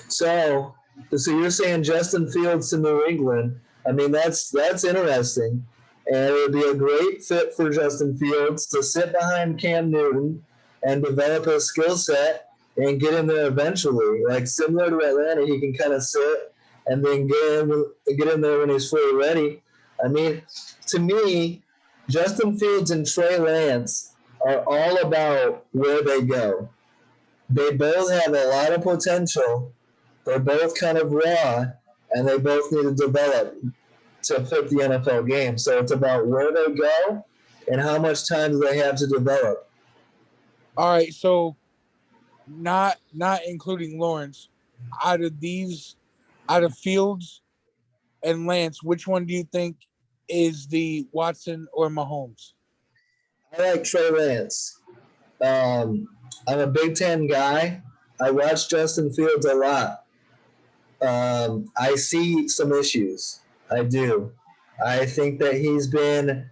Speaker 1: So, so you're saying Justin Fields to New England? I mean, that's interesting, and it would be a great fit for Justin Fields to sit behind Cam Newton and develop his skill set and get in there eventually. Like similar to Atlanta, he can kind of sit and then get in there when he's fully ready. I mean, to me, Justin Fields and Trey Lance are all about where they go. They both have a lot of potential. They're both kind of raw, and they both need to develop to fit the NFL game. So it's about where they go and how much time do they have to develop.
Speaker 2: All right, so not including Lawrence, out of these, out of Fields and Lance, which one do you think is the Watson or Mahomes?
Speaker 1: I like Trey Lance. Um, I'm a Big Ten guy. I watch Justin Fields a lot. I see some issues. I do. I think that he's been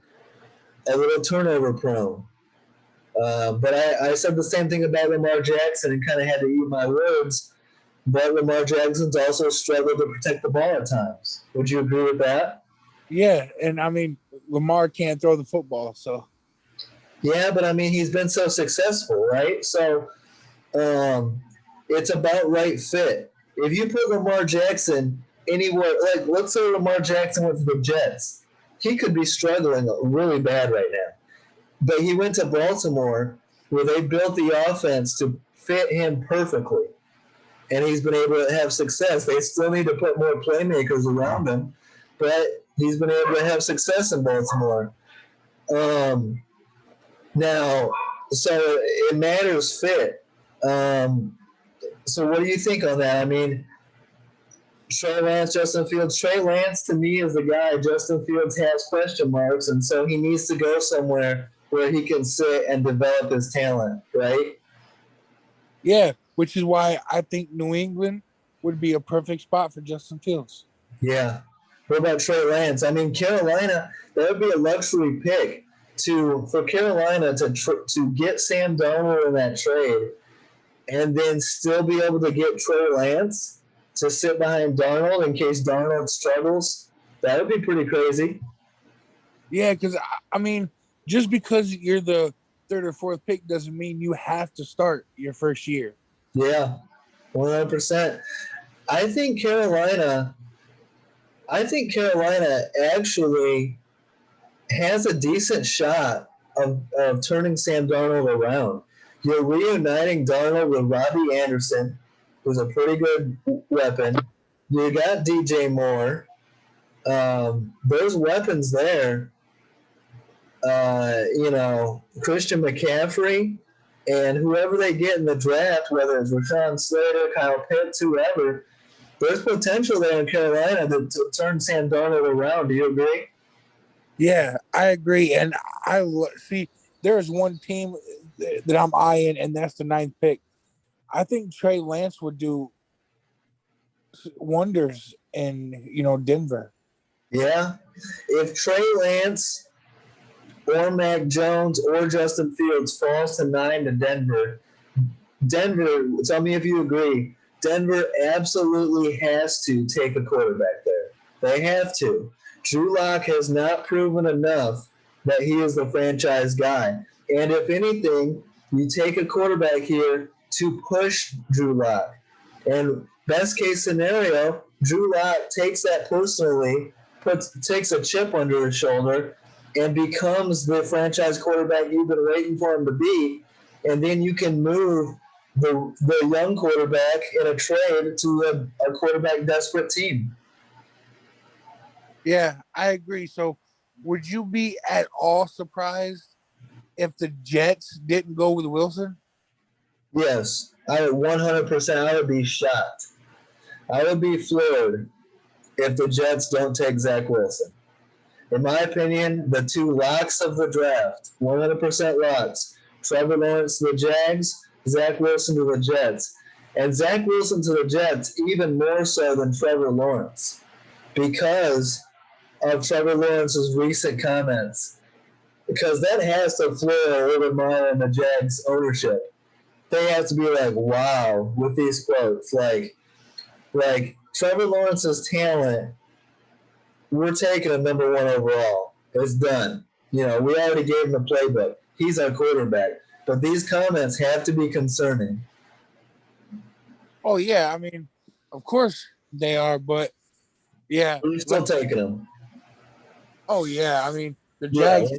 Speaker 1: a little turnover prone. But I said the same thing about Lamar Jackson and kind of had to eat my words. But Lamar Jackson's also struggled to protect the ball at times. Would you agree with that?
Speaker 2: Yeah, and I mean Lamar can't throw the football, so
Speaker 1: Yeah, but I mean, he's been so successful, right? So it's about right fit. If you put Lamar Jackson anywhere, like let's say Lamar Jackson went to the Jets, he could be struggling really bad right now. But he went to Baltimore where they built the offense to fit him perfectly. And he's been able to have success. They still need to put more playmakers around him, but he's been able to have success in Baltimore. Um, Now, so it matters fit. So what do you think on that? I mean, Trey Lance, Justin Fields. Trey Lance to me is the guy. Justin Fields has question marks, and so he needs to go somewhere where he can sit and develop his talent, right?
Speaker 2: yeah, which is why I think New England would be a perfect spot for Justin Fields.
Speaker 1: Yeah. What about Trey Lance? I mean, Carolina, that would be a luxury pick to for Carolina to get Sam Darnold in that trade and then still be able to get Trey Lance to sit behind Darnold in case Darnold struggles. That would be pretty crazy.
Speaker 2: Yeah, because I mean, just because you're the third or fourth pick doesn't mean you have to start your first year.
Speaker 1: Yeah, 100%. I think Carolina. I think Carolina actually has a decent shot of turning Sam Darnold around. You're reuniting Darnold with Robbie Anderson, who's a pretty good weapon. You got DJ Moore. Those weapons there, Christian McCaffrey and whoever they get in the draft, whether it's Rashawn Slater, Kyle Pitts, whoever, there's potential there in Carolina to turn Sam Darnold around. Do you agree?
Speaker 2: Yeah, I agree, and see. There's one team that I'm eyeing, and that's the ninth pick. I think Trey Lance would do wonders in Denver.
Speaker 1: Yeah. If Trey Lance or Mac Jones or Justin Fields falls to 9 to Denver, tell me if you agree. Denver absolutely has to take a quarterback there. They have to. Drew Lock has not proven enough that he is the franchise guy. And if anything, you take a quarterback here to push Drew Lock. And best case scenario, Drew Lock takes that personally, takes a chip under his shoulder, and becomes the franchise quarterback you've been waiting for him to be. And then you can move the young quarterback in a trade to a quarterback desperate team.
Speaker 2: Yeah, I agree. So, would you be at all surprised if the Jets didn't go with Wilson?
Speaker 1: Yes, I would 100%. I would be shocked. I would be floored if the Jets don't take Zach Wilson. In my opinion, the two locks of the draft, 100% locks, Trevor Lawrence to the Jags, Zach Wilson to the Jets. And Zach Wilson to the Jets even more so than Trevor Lawrence because of Trevor Lawrence's recent comments. Because that has to floor a little more in the Jags ownership. They have to be like, wow, with these quotes. Like Trevor Lawrence's talent, we're taking him number one overall. It's done. We already gave him the playbook. He's our quarterback. But these comments have to be concerning.
Speaker 2: Oh yeah, I mean, of course they are, but yeah,
Speaker 1: We're still taking him.
Speaker 2: oh yeah, I mean the
Speaker 1: Yeah,
Speaker 2: Jags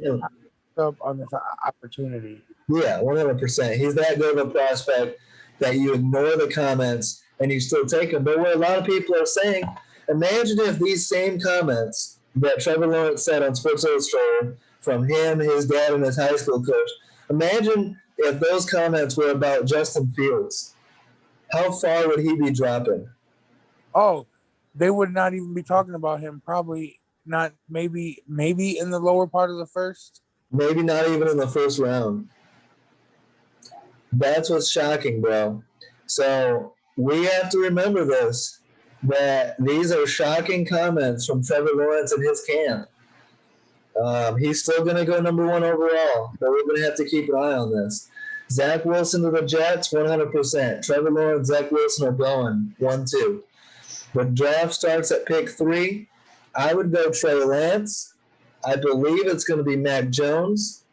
Speaker 2: up on this opportunity.
Speaker 1: yeah, 100%. He's that good of a prospect that you ignore the comments and you still take him. But what a lot of people are saying, imagine if these same comments that Trevor Lawrence said on Sports Illustrated from him, his dad, and his high school coach, imagine if those comments were about Justin Fields. How far would he be dropping?
Speaker 2: Oh, they would not even be talking about him. Probably not. Maybe in the lower part of the first.
Speaker 1: Maybe not even in the first round. That's what's shocking, bro. So we have to remember this, that these are shocking comments from Trevor Lawrence and his camp. He's still going to go number one overall, but we're going to have to keep an eye on this. Zach Wilson to the Jets, 100%. Trevor Lawrence, Zach Wilson are going 1-2. The draft starts at pick 3. I would go Trey Lance. I believe it's going to be Mac Jones.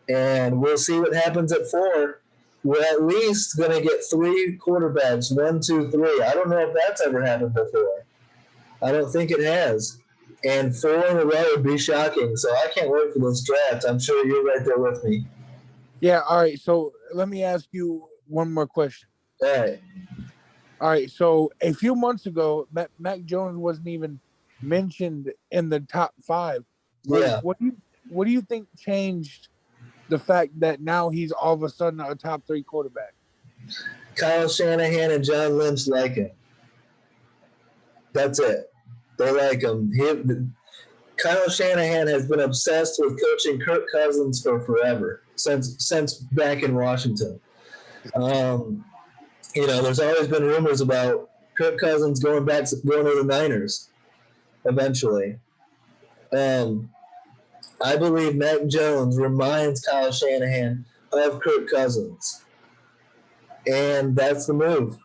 Speaker 1: And we'll see what happens at 4. We're at least going to get 3 quarterbacks, 1, 2, 3. I don't know if that's ever happened before. I don't think it has. And 4 in a row would be shocking. So I can't wait for this draft. I'm sure you're right there with me.
Speaker 2: Yeah. All right. So let me ask you one more question.
Speaker 1: All right.
Speaker 2: All right. So a few months ago, Mac Jones wasn't even mentioned in the top 5. Like,
Speaker 1: Yeah.
Speaker 2: what do you think changed the fact that now he's all of a sudden a top 3 quarterback?
Speaker 1: Kyle Shanahan and John Lynch like him. That's it. They like him. Kyle Shanahan has been obsessed with coaching Kirk Cousins for forever, since back in Washington. There's always been rumors about Kirk Cousins going to the Niners eventually. I believe Mac Jones reminds Kyle Shanahan of Kirk Cousins, and that's the move.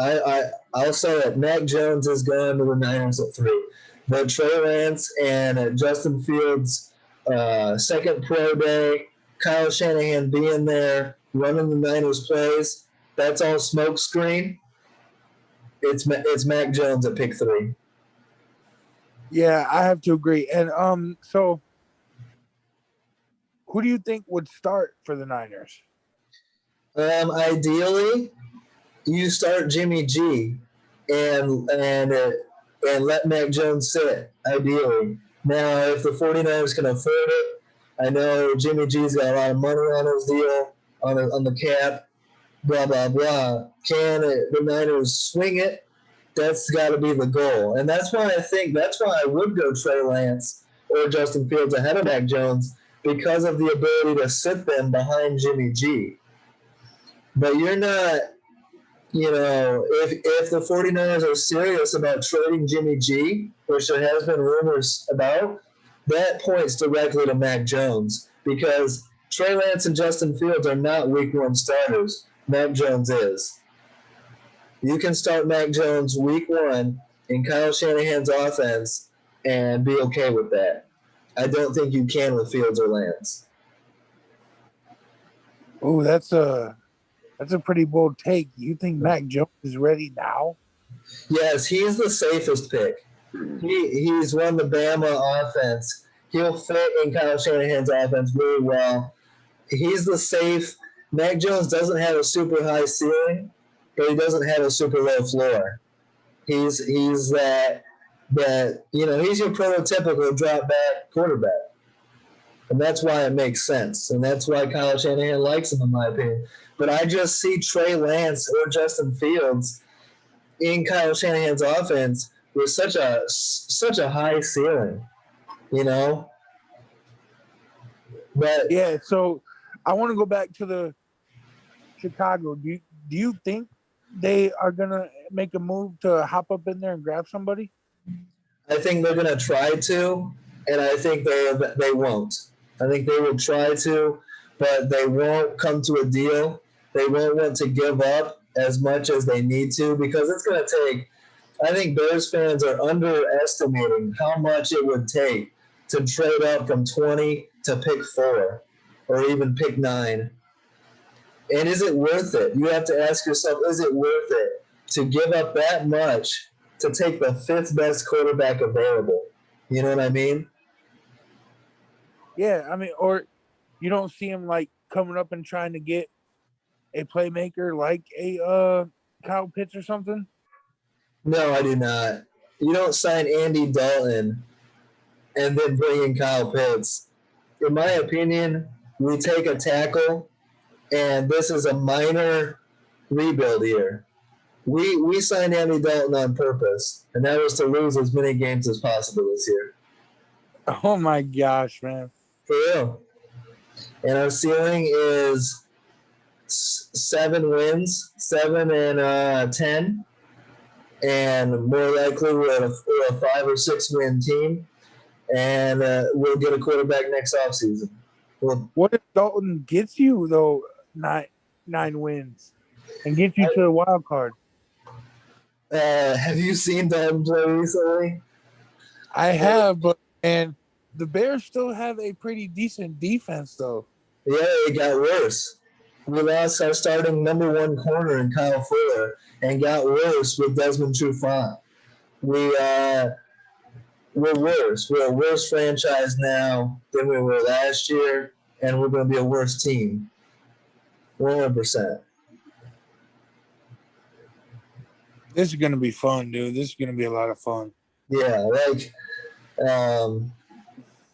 Speaker 1: I'll say it. Mac Jones is going to the Niners at 3. But Trey Lance and Justin Fields' second pro day, Kyle Shanahan being there, running the Niners plays, that's all smoke screen. It's Mac Jones at pick 3.
Speaker 2: Yeah, I have to agree. And so who do you think would start for the Niners?
Speaker 1: Ideally, you start Jimmy G and let Mac Jones sit, ideally. Now, if the 49ers can afford it, I know Jimmy G's got a lot of money on his deal, on the cap, blah, blah, blah. Can the Niners swing it? That's got to be the goal. And that's why I would go Trey Lance or Justin Fields ahead of Mac Jones, because of the ability to sit them behind Jimmy G. But you're not, if the 49ers are serious about trading Jimmy G, which there has been rumors about, that points directly to Mac Jones, because Trey Lance and Justin Fields are not week 1 starters. Mac Jones is. You can start Mac Jones week 1 in Kyle Shanahan's offense and be okay with that. I don't think you can with Fields or Lance.
Speaker 2: Oh, that's a pretty bold take. You think Mac Jones is ready now?
Speaker 1: Yes, he's the safest pick. He's run the Bama offense. He'll fit in Kyle Shanahan's offense really well. He's the safe. Mac Jones doesn't have a super high ceiling, but he doesn't have a super low floor. He's that he's your prototypical drop back quarterback, and that's why it makes sense, and that's why Kyle Shanahan likes him in my opinion. But I just see Trey Lance or Justin Fields in Kyle Shanahan's offense with such a high ceiling, you know. But
Speaker 2: Yeah. So I want to go back to the Chicago. Do you think they are gonna make a move to hop up in there and grab somebody?
Speaker 1: I think they're gonna try to, and I think they won't. I think they will try to, but they won't come to a deal. They won't want to give up as much as they need to because it's gonna take. I think Bears fans are underestimating how much it would take to trade up from 20 to pick 4 or even pick 9. And is it worth it? You have to ask yourself, is it worth it to give up that much to take the 5th best quarterback available? You know what I mean?
Speaker 2: Yeah. I mean, or you don't see him like coming up and trying to get a playmaker like a Kyle Pitts or something.
Speaker 1: No, I do not. You don't sign Andy Dalton and then bring in Kyle Pitts. In my opinion, we take a tackle, and this is a minor rebuild year. We signed Andy Dalton on purpose, and that was to lose as many games as possible this year.
Speaker 2: Oh my gosh, man.
Speaker 1: For real. And our ceiling is 7 wins, 7-10, and more likely we're a 5 or 6 win team, and we'll get a quarterback next offseason.
Speaker 2: What if Dalton gets you though nine wins and gets you to the wild card?
Speaker 1: Have you seen Dalton play recently?
Speaker 2: I have, but and the Bears still have a pretty decent defense though.
Speaker 1: Yeah, it got worse. We lost our starting number 1 corner in Kyle Fuller, and got worse with Desmond Trufant. We're worse. We're a worse franchise now than we were last year, and we're going to be a worse team. 100%.
Speaker 2: This is gonna be fun, dude. This is gonna be a lot of fun.
Speaker 1: Yeah, like the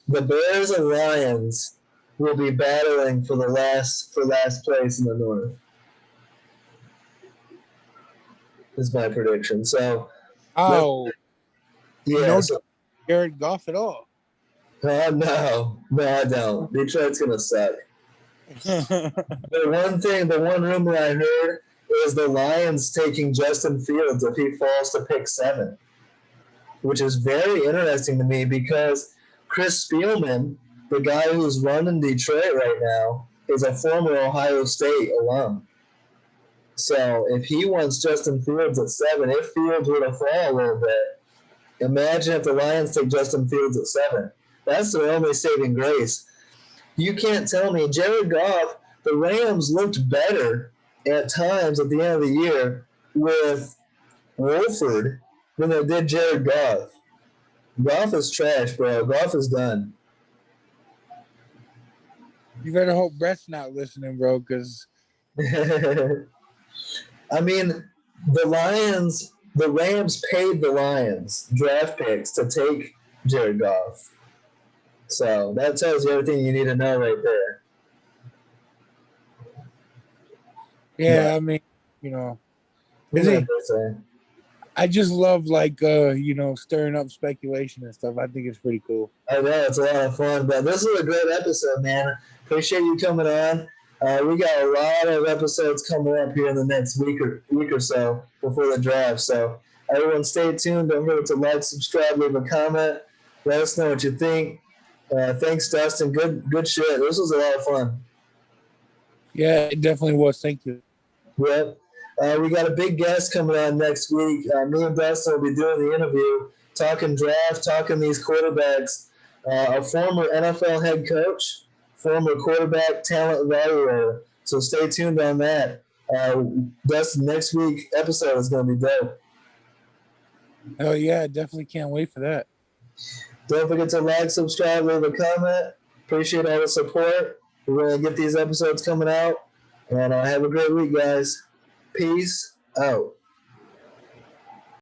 Speaker 1: Bears and Lions will be battling for last place in the North. Is my prediction. So,
Speaker 2: Oh,
Speaker 1: yeah.
Speaker 2: no,
Speaker 1: So,
Speaker 2: Jared Goff at all.
Speaker 1: no, I don't. Detroit's gonna suck. The one rumor I heard is the Lions taking Justin Fields if he falls to pick 7, which is very interesting to me because Chris Spielman, the guy who's running Detroit right now, is a former Ohio State alum. So if he wants Justin Fields at 7, if Fields were to fall a little bit, imagine if the Lions take Justin Fields at 7. That's their only saving grace. You can't tell me Jared Goff, the Rams looked better at times at the end of the year with Wolford than they did Jared Goff. Goff is trash, bro. Goff is done.
Speaker 2: You better hope Brett's not listening, bro, because
Speaker 1: I mean, the Rams paid the Lions draft picks to take Jared Goff. So that tells you everything you need to know right there.
Speaker 2: yeah,
Speaker 1: But,
Speaker 2: I mean, you know,
Speaker 1: what
Speaker 2: is
Speaker 1: was I
Speaker 2: he?
Speaker 1: gonna say?
Speaker 2: I just love like stirring up speculation and stuff. I think it's pretty cool.
Speaker 1: I know it's a lot of fun, but this is a great episode, man. Appreciate you coming on. We got a lot of episodes coming up here in the next week or so before the draft. So everyone, stay tuned. Don't forget to like, subscribe, leave a comment. Let us know what you think. Thanks, Dustin. Good shit. This was a lot of fun.
Speaker 2: Yeah, it definitely was. Thank you.
Speaker 1: Yep. We got a big guest coming on next week. Me and Dustin will be doing the interview, talking draft, talking these quarterbacks. A former NFL head coach, former quarterback talent evaluator. So stay tuned on that. Dustin, next week episode is going to be dope.
Speaker 2: Oh yeah, definitely can't wait for that.
Speaker 1: Don't forget to like, subscribe, leave a comment. Appreciate all the support. We're going to get these episodes coming out. And have a great week, guys. Peace out.